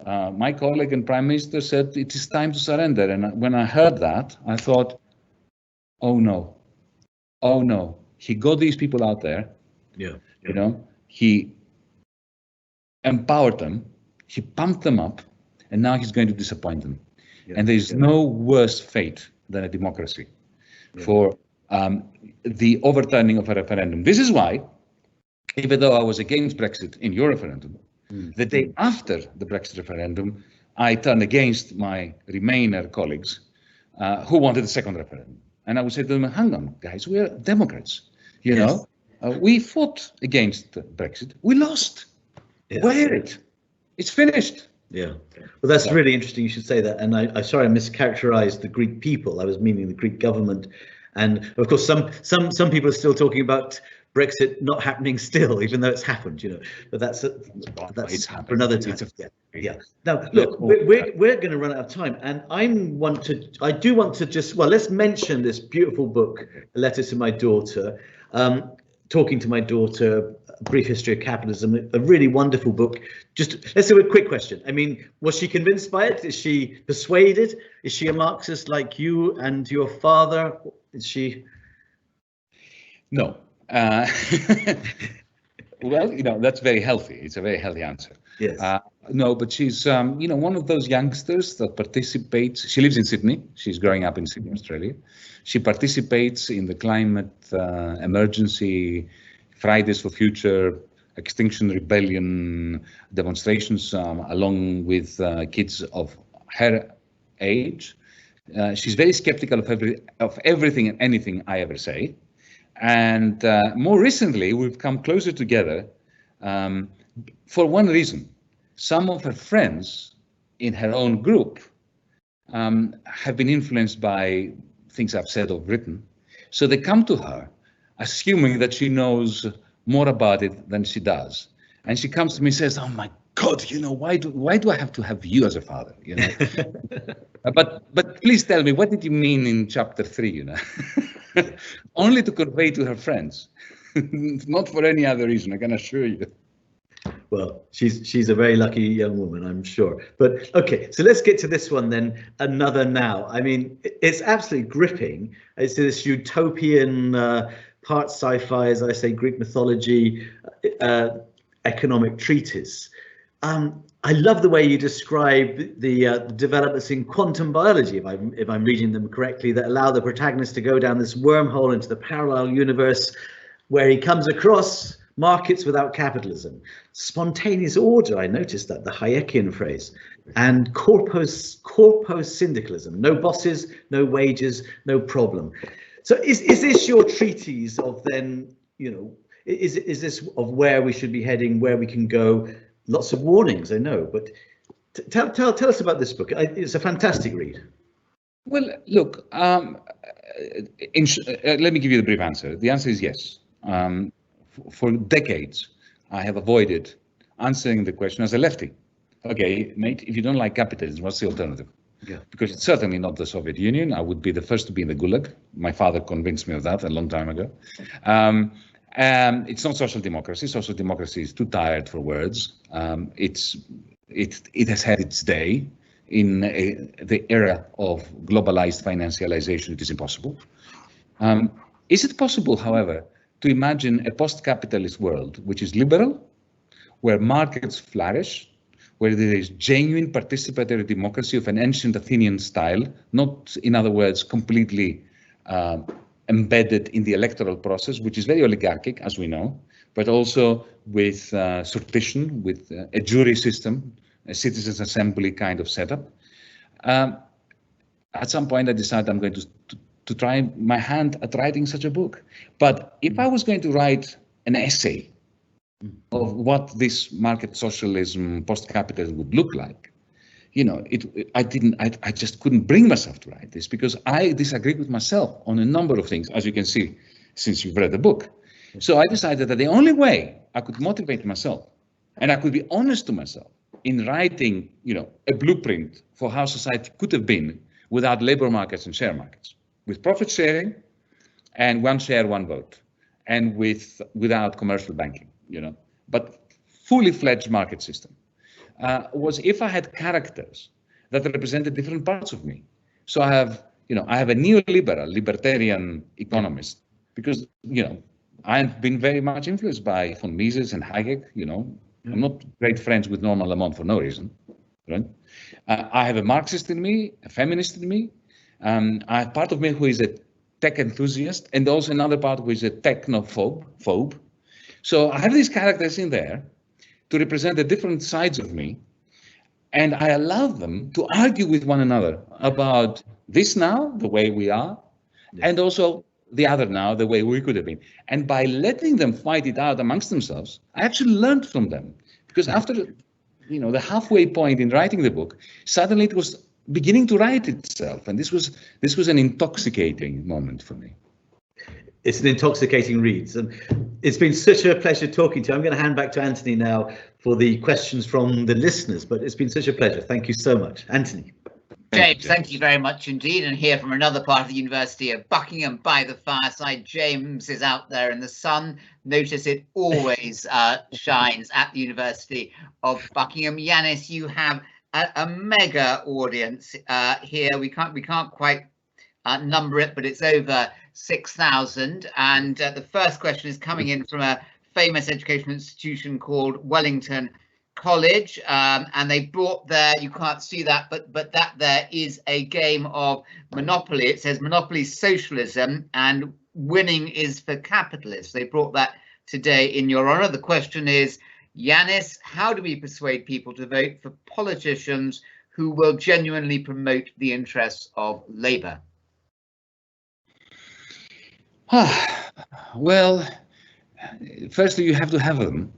[SPEAKER 3] my colleague and prime minister said, it is time to surrender. And when I heard that, I thought, oh no, he got these people out there.
[SPEAKER 2] Yeah.
[SPEAKER 3] You know, he empowered them, he pumped them up, and now he's going to disappoint them. Yeah. And there's no worse fate than a democracy for the overturning of a referendum. This is why, even though I was against Brexit in your referendum, the day after the Brexit referendum, I turned against my Remainer colleagues who wanted a second referendum. And I would say to them, hang on, guys, we're Democrats. You know, we fought against Brexit. We lost. Wear it. It's finished.
[SPEAKER 2] Yeah, well, that's really interesting. You should say that. And I sorry, I mischaracterized the Greek people. I was meaning the Greek government. And of course, some people are still talking about Brexit not happening still, even though it's happened. You know, but that's for another time. Yeah. Now, look, we're going to run out of time, and I do want to just let's mention this beautiful book, A Letter to My Daughter. Talking to My Daughter, A Brief History of Capitalism, a really wonderful book. Just let's do a quick question. I mean, was she convinced by it? Is she persuaded? Is she a Marxist like you and your father? Is she?
[SPEAKER 3] No. Well, you know, that's very healthy. It's a very healthy answer.
[SPEAKER 2] Yes.
[SPEAKER 3] No, but she's, you know, one of those youngsters that participates. She lives in Sydney. She's growing up in Sydney, Australia. She participates in the climate emergency, Fridays for Future, Extinction Rebellion demonstrations, along with kids of her age. She's very skeptical of everything and anything I ever say. And more recently, we've come closer together for one reason. Some of her friends in her own group have been influenced by things I've said or written. So they come to her, assuming that she knows more about it than she does. And she comes to me and says, oh my God, you know, why do I have to have you as a father? You know, but please tell me, what did you mean in chapter 3, you know? Only to convey to her friends, not for any other reason, I can assure you.
[SPEAKER 2] Well, she's a very lucky young woman, I'm sure. But okay, so let's get to this one then, Another Now. I mean, it's absolutely gripping. It's this utopian, part sci-fi, as I say, Greek mythology, economic treatise. I love the way you describe the developments in quantum biology, if I'm reading them correctly, that allow the protagonist to go down this wormhole into the parallel universe where he comes across markets without capitalism, spontaneous order, I noticed that, the Hayekian phrase, and corpus syndicalism, no bosses, no wages, no problem. So is this your treatise of then, you know, is this of where we should be heading, where we can go? lots of warnings, I know, but tell us about this book. It's a fantastic read.
[SPEAKER 3] Well, look, let me give you the brief answer. The answer is yes. For decades, I have avoided answering the question as a lefty. Okay, mate, if you don't like capitalism, what's the alternative?
[SPEAKER 2] Yeah.
[SPEAKER 3] Because it's certainly not the Soviet Union. I would be the first to be in the Gulag. My father convinced me of that a long time ago. It's not social democracy. Social democracy is too tired for words. It has had its day. In the era of globalized financialization, it is impossible. Is it possible, however, to imagine a post-capitalist world which is liberal, where markets flourish, where there is genuine participatory democracy of an ancient Athenian style, not, in other words, completely embedded in the electoral process, which is very oligarchic, as we know, but also with sortition, with a jury system, a citizens' assembly kind of setup. At some point, I decided I'm going to try my hand at writing such a book. But if I was going to write an essay of what this market socialism, post-capitalism would look like, you know, I just couldn't bring myself to write this because I disagree with myself on a number of things, as you can see, since you've read the book. So I decided that the only way I could motivate myself and I could be honest to myself in writing, you know, a blueprint for how society could have been without labor markets and share markets, with profit sharing and one share, one vote, and without commercial banking, you know, but fully fledged market system, was if I had characters that represented different parts of me. So I have a neoliberal, libertarian economist, because, you know, I've been very much influenced by von Mises and Hayek, you know. I'm not great friends with Norman Lamont for no reason, right? I have a Marxist in me, a feminist in me. I have part of me who is a tech enthusiast, and also another part who is a technophobe. So I have these characters in there to represent the different sides of me, and I allow them to argue with one another about this now, the way we are, and also the other now, the way we could have been. And by letting them fight it out amongst themselves, I actually learned from them. Because after, you know, the halfway point in writing the book, suddenly it was beginning to write itself. And this was an intoxicating moment for me.
[SPEAKER 2] It's an intoxicating read. And it's been such a pleasure talking to you. I'm going to hand back to Anthony now for the questions from the listeners, but it's been such a pleasure. Thank you so much. Anthony.
[SPEAKER 1] James, thank you very much indeed. And here from another part of the University of Buckingham by the fireside, James is out there in the sun. Notice it always shines at the University of Buckingham. Yanis, you have a mega audience here. We can't quite number it, but it's over 6,000. And the first question is coming in from a famous educational institution called Wellington College, and they brought there, you can't see that, but that there is a game of Monopoly. It says Monopoly Socialism and winning is for capitalists. They brought that today in your honor. The question is, Yanis, how do we persuade people to vote for politicians who will genuinely promote the interests of Labour?
[SPEAKER 3] Well, firstly, you have to have them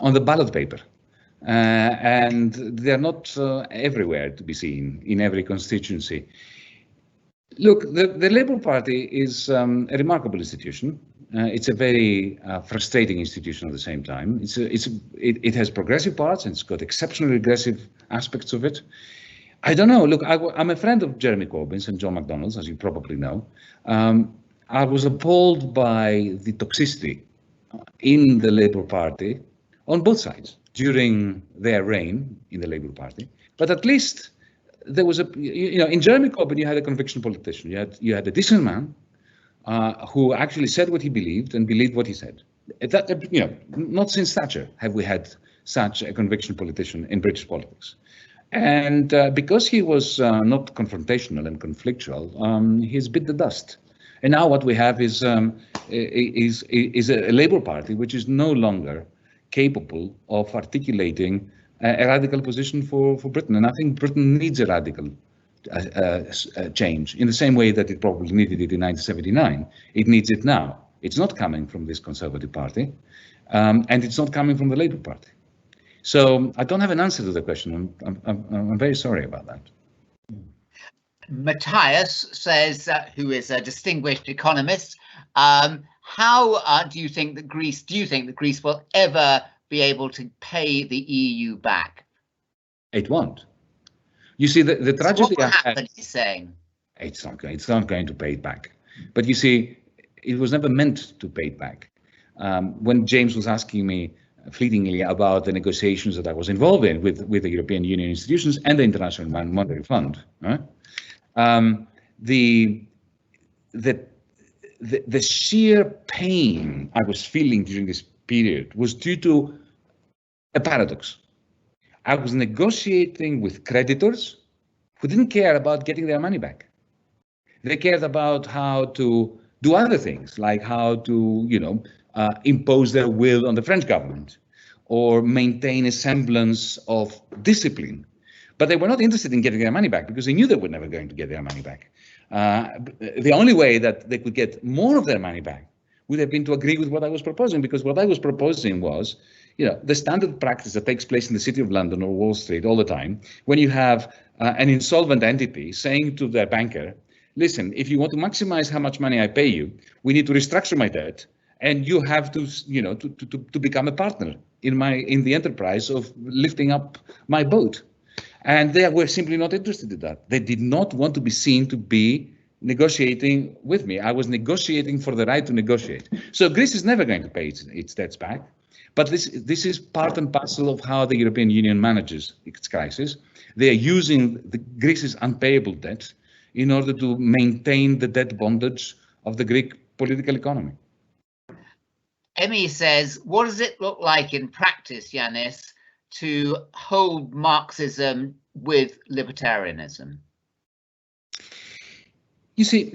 [SPEAKER 3] on the ballot paper. And they're not everywhere to be seen in every constituency. Look, the Labour Party is a remarkable institution. It's a very frustrating institution at the same time. It has progressive parts and it's got exceptionally regressive aspects of it. I don't know. Look, I'm a friend of Jeremy Corbyn's and John McDonnell's, as you probably know. I was appalled by the toxicity in the Labour Party on both sides during their reign in the Labour Party, but at least there was in Jeremy Corbyn you had a conviction politician. You had a decent man who actually said what he believed and believed what he said. Not since Thatcher have we had such a conviction politician in British politics. And because he was not confrontational and conflictual, he's bit the dust. And now what we have is a Labour Party which is no longer capable of articulating a radical position for Britain. And I think Britain needs a radical change in the same way that it probably needed it in 1979. It needs it now. It's not coming from this Conservative Party, and it's not coming from the Labour Party. So I don't have an answer to the question. I'm very sorry about that.
[SPEAKER 1] Matthias says, who is a distinguished economist, how do you think that Greece will ever be able to pay the EU back?
[SPEAKER 3] It won't. You see, the tragedy.
[SPEAKER 1] So what will happen, he's saying?
[SPEAKER 3] It's not going to pay it back. But you see, it was never meant to pay it back. When James was asking me fleetingly about the negotiations that I was involved in with the European Union institutions and the International Monetary Fund, the sheer pain I was feeling during this period was due to a paradox. I was negotiating with creditors who didn't care about getting their money back. They cared about how to do other things, like how to, impose their will on the French government or maintain a semblance of discipline. But they were not interested in getting their money back because they knew they were never going to get their money back. The only way that they could get more of their money back would have been to agree with what I was proposing, because what I was proposing was, the standard practice that takes place in the City of London or Wall Street all the time, when you have an insolvent entity saying to their banker, listen, if you want to maximize how much money I pay you, we need to restructure my debt, and you have to, to become a partner in the enterprise of lifting up my boat. And they were simply not interested in that. They did not want to be seen to be negotiating with me. I was negotiating for the right to negotiate. So Greece is never going to pay its debts back. But this is part and parcel of how the European Union manages its crisis. They are using Greece's unpayable debt in order to maintain the debt bondage of the Greek political economy.
[SPEAKER 1] Emmy says, what does it look like in practice, Yanis, to hold Marxism with libertarianism?
[SPEAKER 3] You see,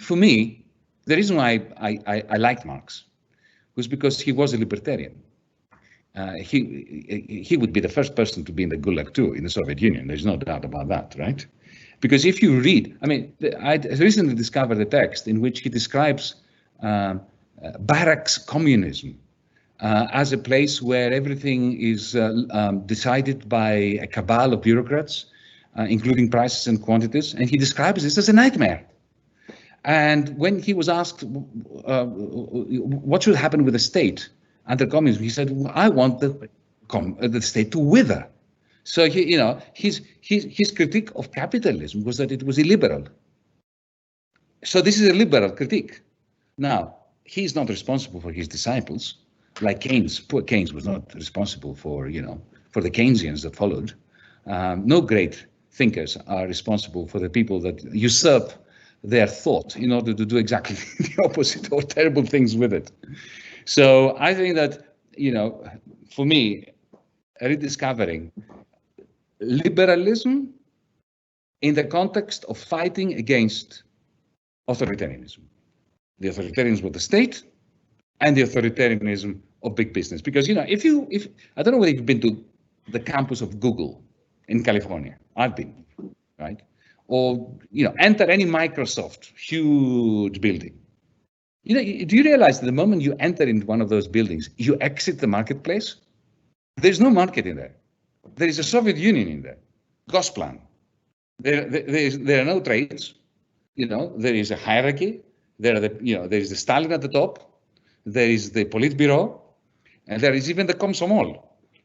[SPEAKER 3] for me, the reason why I liked Marx was because he was a libertarian. He would be the first person to be in the Gulag too, in the Soviet Union. There's no doubt about that, right? Because if you read, I recently discovered a text in which he describes barracks communism as a place where everything is decided by a cabal of bureaucrats, including prices and quantities, and he describes this as a nightmare. And when he was asked what should happen with the state under communism, he said, well, I want the state to wither. So his critique of capitalism was that it was illiberal. So this is a liberal critique. Now, he's not responsible for his disciples, like Keynes. Poor Keynes was not responsible for the Keynesians that followed. No great thinkers are responsible for the people that usurp their thought in order to do exactly the opposite or terrible things with it. So I think that, for me, rediscovering liberalism in the context of fighting against authoritarianism. The authoritarianism of the state and the authoritarianism of big business. Because, if I don't know whether you've been to the campus of Google in California. I've been, right? Or, enter any Microsoft huge building. Do you realize that the moment you enter into one of those buildings, you exit the marketplace? There's no market in there. There is a Soviet Union in there. Gosplan. There are no trades. There is a hierarchy. There is the Stalin at the top. There is the Politburo, and there is even the Komsomol.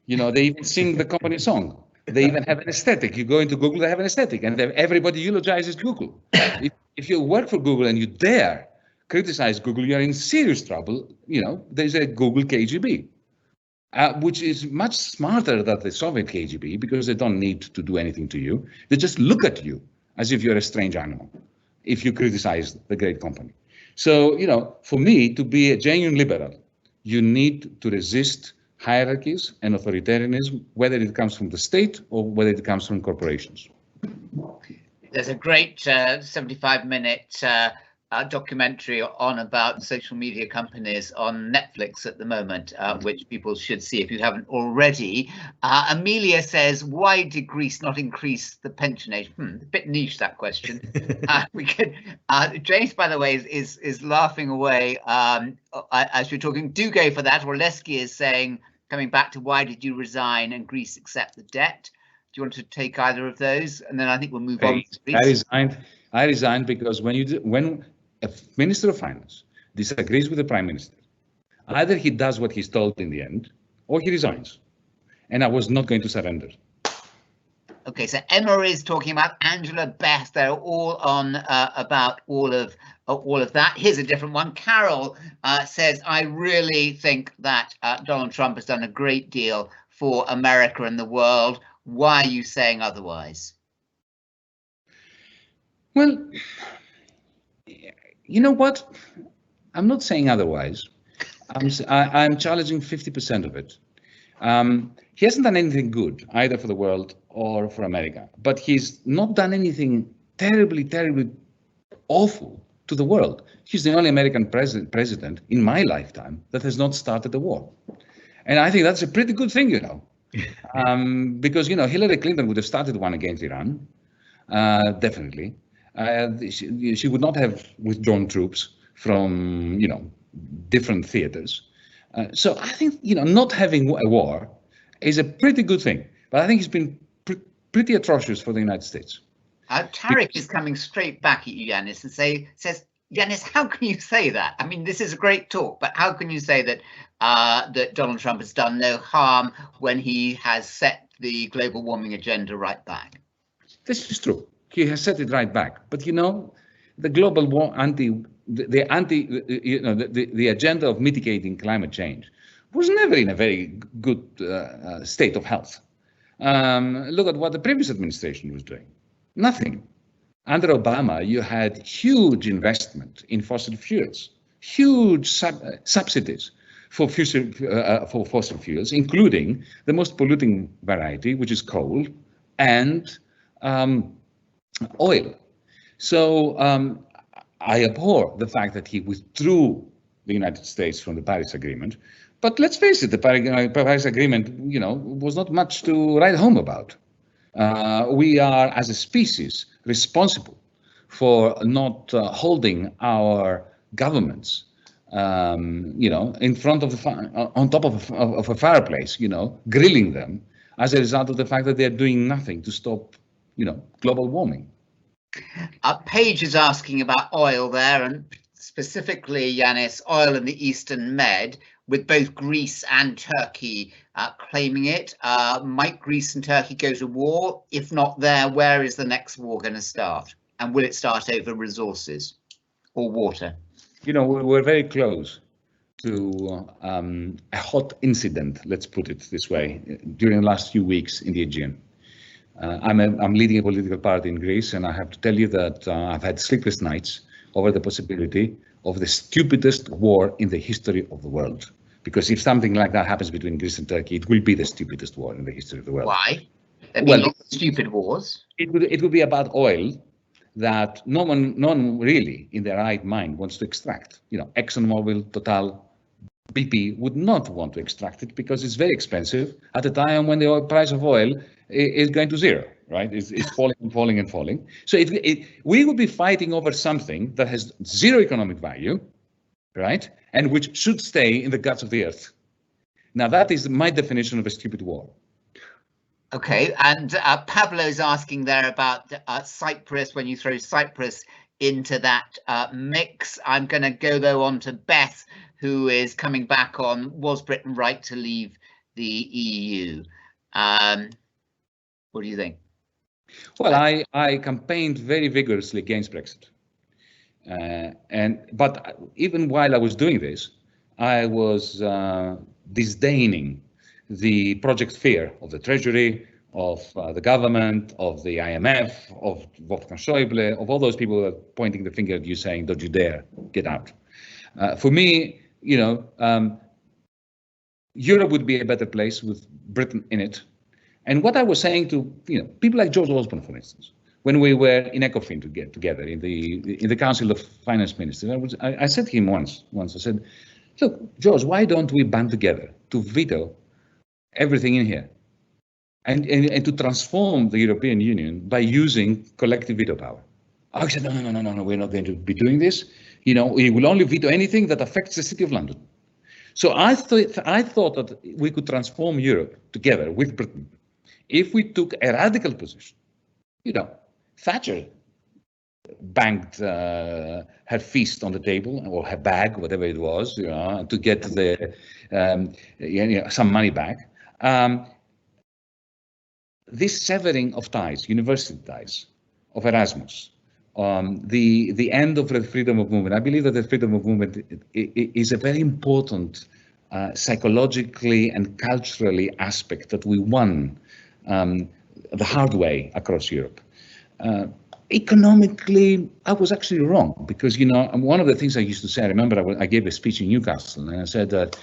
[SPEAKER 3] They even sing the company song. They even have an aesthetic. You go into Google, they have an aesthetic, and everybody eulogizes Google. If you work for Google and you dare criticize Google, you are in serious trouble. There's a Google KGB, which is much smarter than the Soviet KGB, because they don't need to do anything to you. They just look at you as if you're a strange animal if you criticize the great company. So, for me, to be a genuine liberal, you need to resist hierarchies and authoritarianism, whether it comes from the state or whether it comes from corporations.
[SPEAKER 1] There's a great 75-minute documentary about social media companies on Netflix at the moment, which people should see if you haven't already. Amelia says, why did Greece not increase the pension age? A bit niche, that question. We could. James, by the way, is laughing away as you're talking. Do go for that. Orleski is saying, coming back to why did you resign and Greece accept the debt. Do you want to take either of those? And then I think we'll move on to Greece.
[SPEAKER 3] I resigned because when a Minister of Finance disagrees with the Prime Minister, either he does what he's told in the end, or he resigns. And I was not going to surrender.
[SPEAKER 1] Okay, so Emma is talking about Angela, Beth. They're all on about all of that. Here's a different one. Carol says, I really think that Donald Trump has done a great deal for America and the world. Why are you saying otherwise?
[SPEAKER 3] Well, you know what? I'm not saying otherwise. I'm challenging 50% of it. He hasn't done anything good either for the world or for America, but he's not done anything terribly, terribly awful to the world. He's the only American president in my lifetime that has not started a war. And I think that's a pretty good thing, you know, because, you know, Hillary Clinton would have started one against Iran, definitely. She would not have withdrawn troops from, you know, different theaters. So I think, you know, not having a war is a pretty good thing. But I think it's been pretty atrocious for the United States.
[SPEAKER 1] Tarek is coming straight back at you, Yanis, and says, Yanis, how can you say that? I mean, this is a great talk, but how can you say that that Donald Trump has done no harm when he has set the global warming agenda right back?
[SPEAKER 3] This is true. He has set it right back. But, you know, the global war the agenda of mitigating climate change was never in a very good state of health. Look at what the previous administration was doing. Nothing. Under Obama, you had huge investment in fossil fuels, huge subsidies for fossil fuels, including the most polluting variety, which is coal, and oil. So I abhor the fact that he withdrew the United States from the Paris Agreement. But let's face it, the Paris Agreement, you know, was not much to write home about. We are, as a species, responsible for not holding our governments, you know, in front of on top of a fireplace, you know, grilling them as a result of the fact that they're doing nothing to stop, you know, global warming.
[SPEAKER 1] Paige is asking about oil there, and specifically, Yanis, oil in the Eastern Med, with both Greece and Turkey claiming it. Might Greece and Turkey go to war? If not there, where is the next war going to start? And will it start over resources or water?
[SPEAKER 3] You know, we're very close to a hot incident, let's put it this way, during the last few weeks in the Aegean. I'm leading a political party in Greece, and I have to tell you that I've had sleepless nights over the possibility of the stupidest war in the history of the world. Because if something like that happens between Greece and Turkey, it will be the stupidest war in the history of the world.
[SPEAKER 1] Why? There have been stupid wars.
[SPEAKER 3] It would be about oil that no one really in their right mind wants to extract. You know, ExxonMobil, Total, BP would not want to extract it because it's very expensive at a time when the price of oil is going to zero, right? It's falling and falling and falling. So we would be fighting over something that has zero economic value, right? And which should stay in the guts of the earth. Now, that is my definition of a stupid war.
[SPEAKER 1] Okay, and Pablo's asking there about Cyprus, when you throw Cyprus into that mix. I'm going to go, though, on to Beth, who is coming back on, was Britain right to leave the EU? What do you think?
[SPEAKER 3] Well, I campaigned very vigorously against Brexit. But even while I was doing this, I was disdaining the project fear of the Treasury, of the government, of the IMF, of Wolfgang Schäuble, of all those people who are pointing the finger at you saying, don't you dare get out. For me, you know, Europe would be a better place with Britain in it. And what I was saying to, you know, people like George Osborne, for instance, when we were in ECOFIN together in the Council of Finance Ministers, I said to him once, I said, look, George, why don't we band together to veto everything in here and to transform the European Union by using collective veto power? I said, no, we're not going to be doing this. You know, we will only veto anything that affects the City of London. So I thought that we could transform Europe together with Britain if we took a radical position. You know, Thatcher banged her fist on the table, or her bag, whatever it was, you know, to get the some money back. This severing of ties, university ties, of Erasmus, the end of the freedom of movement. I believe that the freedom of movement is a very important psychologically and culturally aspect that we won the hard way across Europe. Economically, I was actually wrong, because, you know, one of the things I used to say, I remember I gave a speech in Newcastle, and I said that,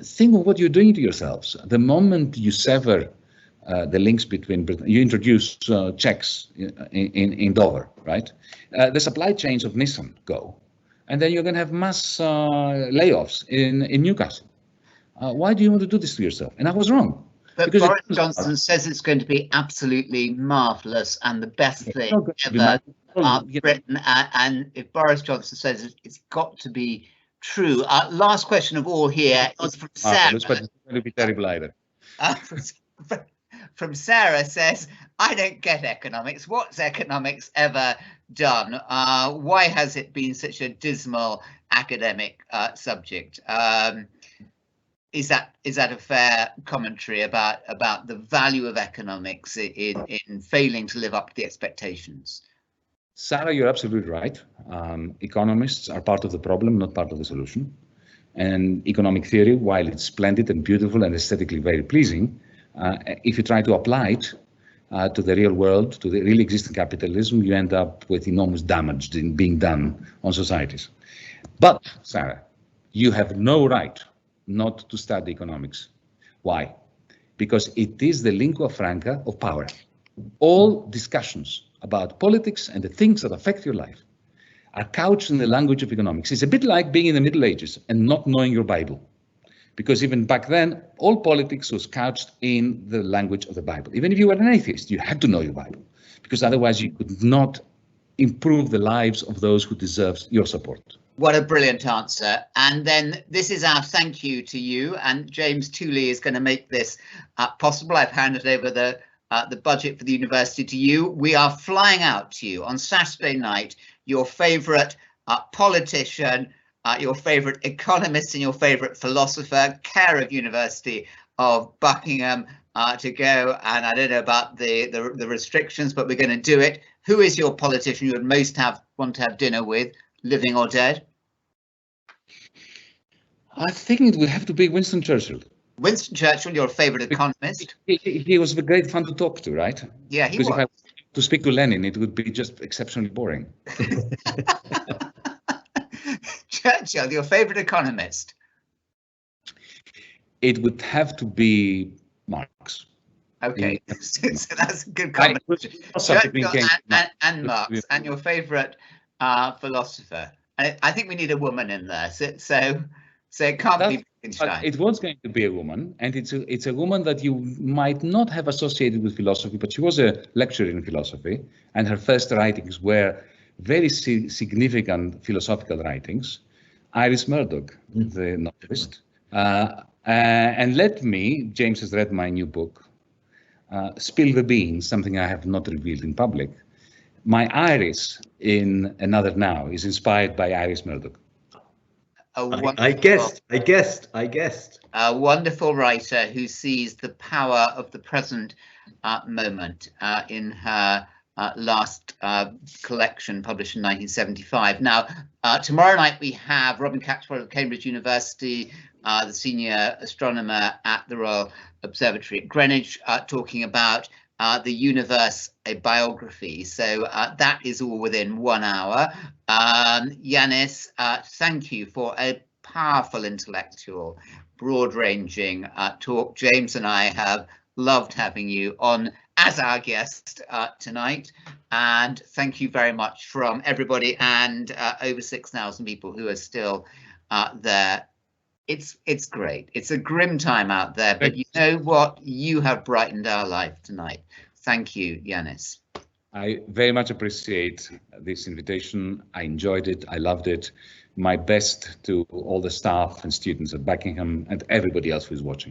[SPEAKER 3] think of what you're doing to yourselves. The moment you sever the links between Britain, you introduce checks in Dover, right? The supply chains of Nissan go, and then you're going to have mass layoffs in Newcastle. Why do you want to do this to yourself? And I was wrong.
[SPEAKER 1] But Boris Johnson says it's going to be absolutely marvellous and the best thing ever. Britain, and if Boris Johnson says it's got to be true. Last question of all here is from Sarah.
[SPEAKER 3] But it's going to be terrible either.
[SPEAKER 1] From Sarah, says, I don't get economics. What's economics ever done? Why has it been such a dismal academic subject? Is that a fair commentary about the value of economics in failing to live up to the expectations?
[SPEAKER 3] Sarah, you're absolutely right. Economists are part of the problem, not part of the solution. And economic theory, while it's splendid and beautiful and aesthetically very pleasing, if you try to apply it to the real world, to the really existing capitalism, you end up with enormous damage being done on societies. But, Sarah, you have no right not to study economics. Why? Because it is the lingua franca of power. All discussions about politics and the things that affect your life are couched in the language of economics. It's a bit like being in the Middle Ages and not knowing your Bible. Because even back then, all politics was couched in the language of the Bible. Even if you were an atheist, you had to know your Bible, because otherwise you could not improve the lives of those who deserve your support.
[SPEAKER 1] What a brilliant answer. And then this is our thank you to you. And James Tooley is going to make this possible. I've handed over the budget for the university to you. We are flying out to you on Saturday night, your favourite politician, your favourite economist and your favourite philosopher, care of University of Buckingham, to go. And I don't know about the restrictions, but we're going to do it. Who is your politician you would most want to have dinner with, living or dead?
[SPEAKER 3] I think it would have to be Winston Churchill. Winston
[SPEAKER 1] Churchill, your favourite economist?
[SPEAKER 3] He was great fun to talk to, right?
[SPEAKER 1] Yeah, he was.
[SPEAKER 3] If I to speak to Lenin, it would be just exceptionally boring.
[SPEAKER 1] Churchill, your favourite economist?
[SPEAKER 3] It would have to be Marx.
[SPEAKER 1] Okay, so that's a good comment. Churchill and Marx, and your favourite philosopher. I think we need a woman in there, so it can't be Wittgenstein.
[SPEAKER 3] It was going to be a woman, and it's a woman that you might not have associated with philosophy, but she was a lecturer in philosophy, and her first writings were very significant philosophical writings. Iris Murdoch, the novelist. And let me, James has read my new book, Spill the Beans, something I have not revealed in public. My Iris in Another Now is inspired by Iris Murdoch.
[SPEAKER 2] I guessed.
[SPEAKER 1] A wonderful writer who sees the power of the present moment in her last collection published in 1975. Now, tomorrow night we have Robin Catchpole of Cambridge University, the senior astronomer at the Royal Observatory at Greenwich, talking about the universe, a biography. So that is all within 1 hour. Yanis, thank you for a powerful intellectual, broad-ranging talk. James and I have loved having you on as our guest tonight, and thank you very much from everybody and over 6,000 people who are still there. It's great. It's a grim time out there, but you know what? You have brightened our life tonight. Thank you, Yanis.
[SPEAKER 3] I very much appreciate this invitation. I enjoyed it. I loved it. My best to all the staff and students at Buckingham and everybody else who's watching.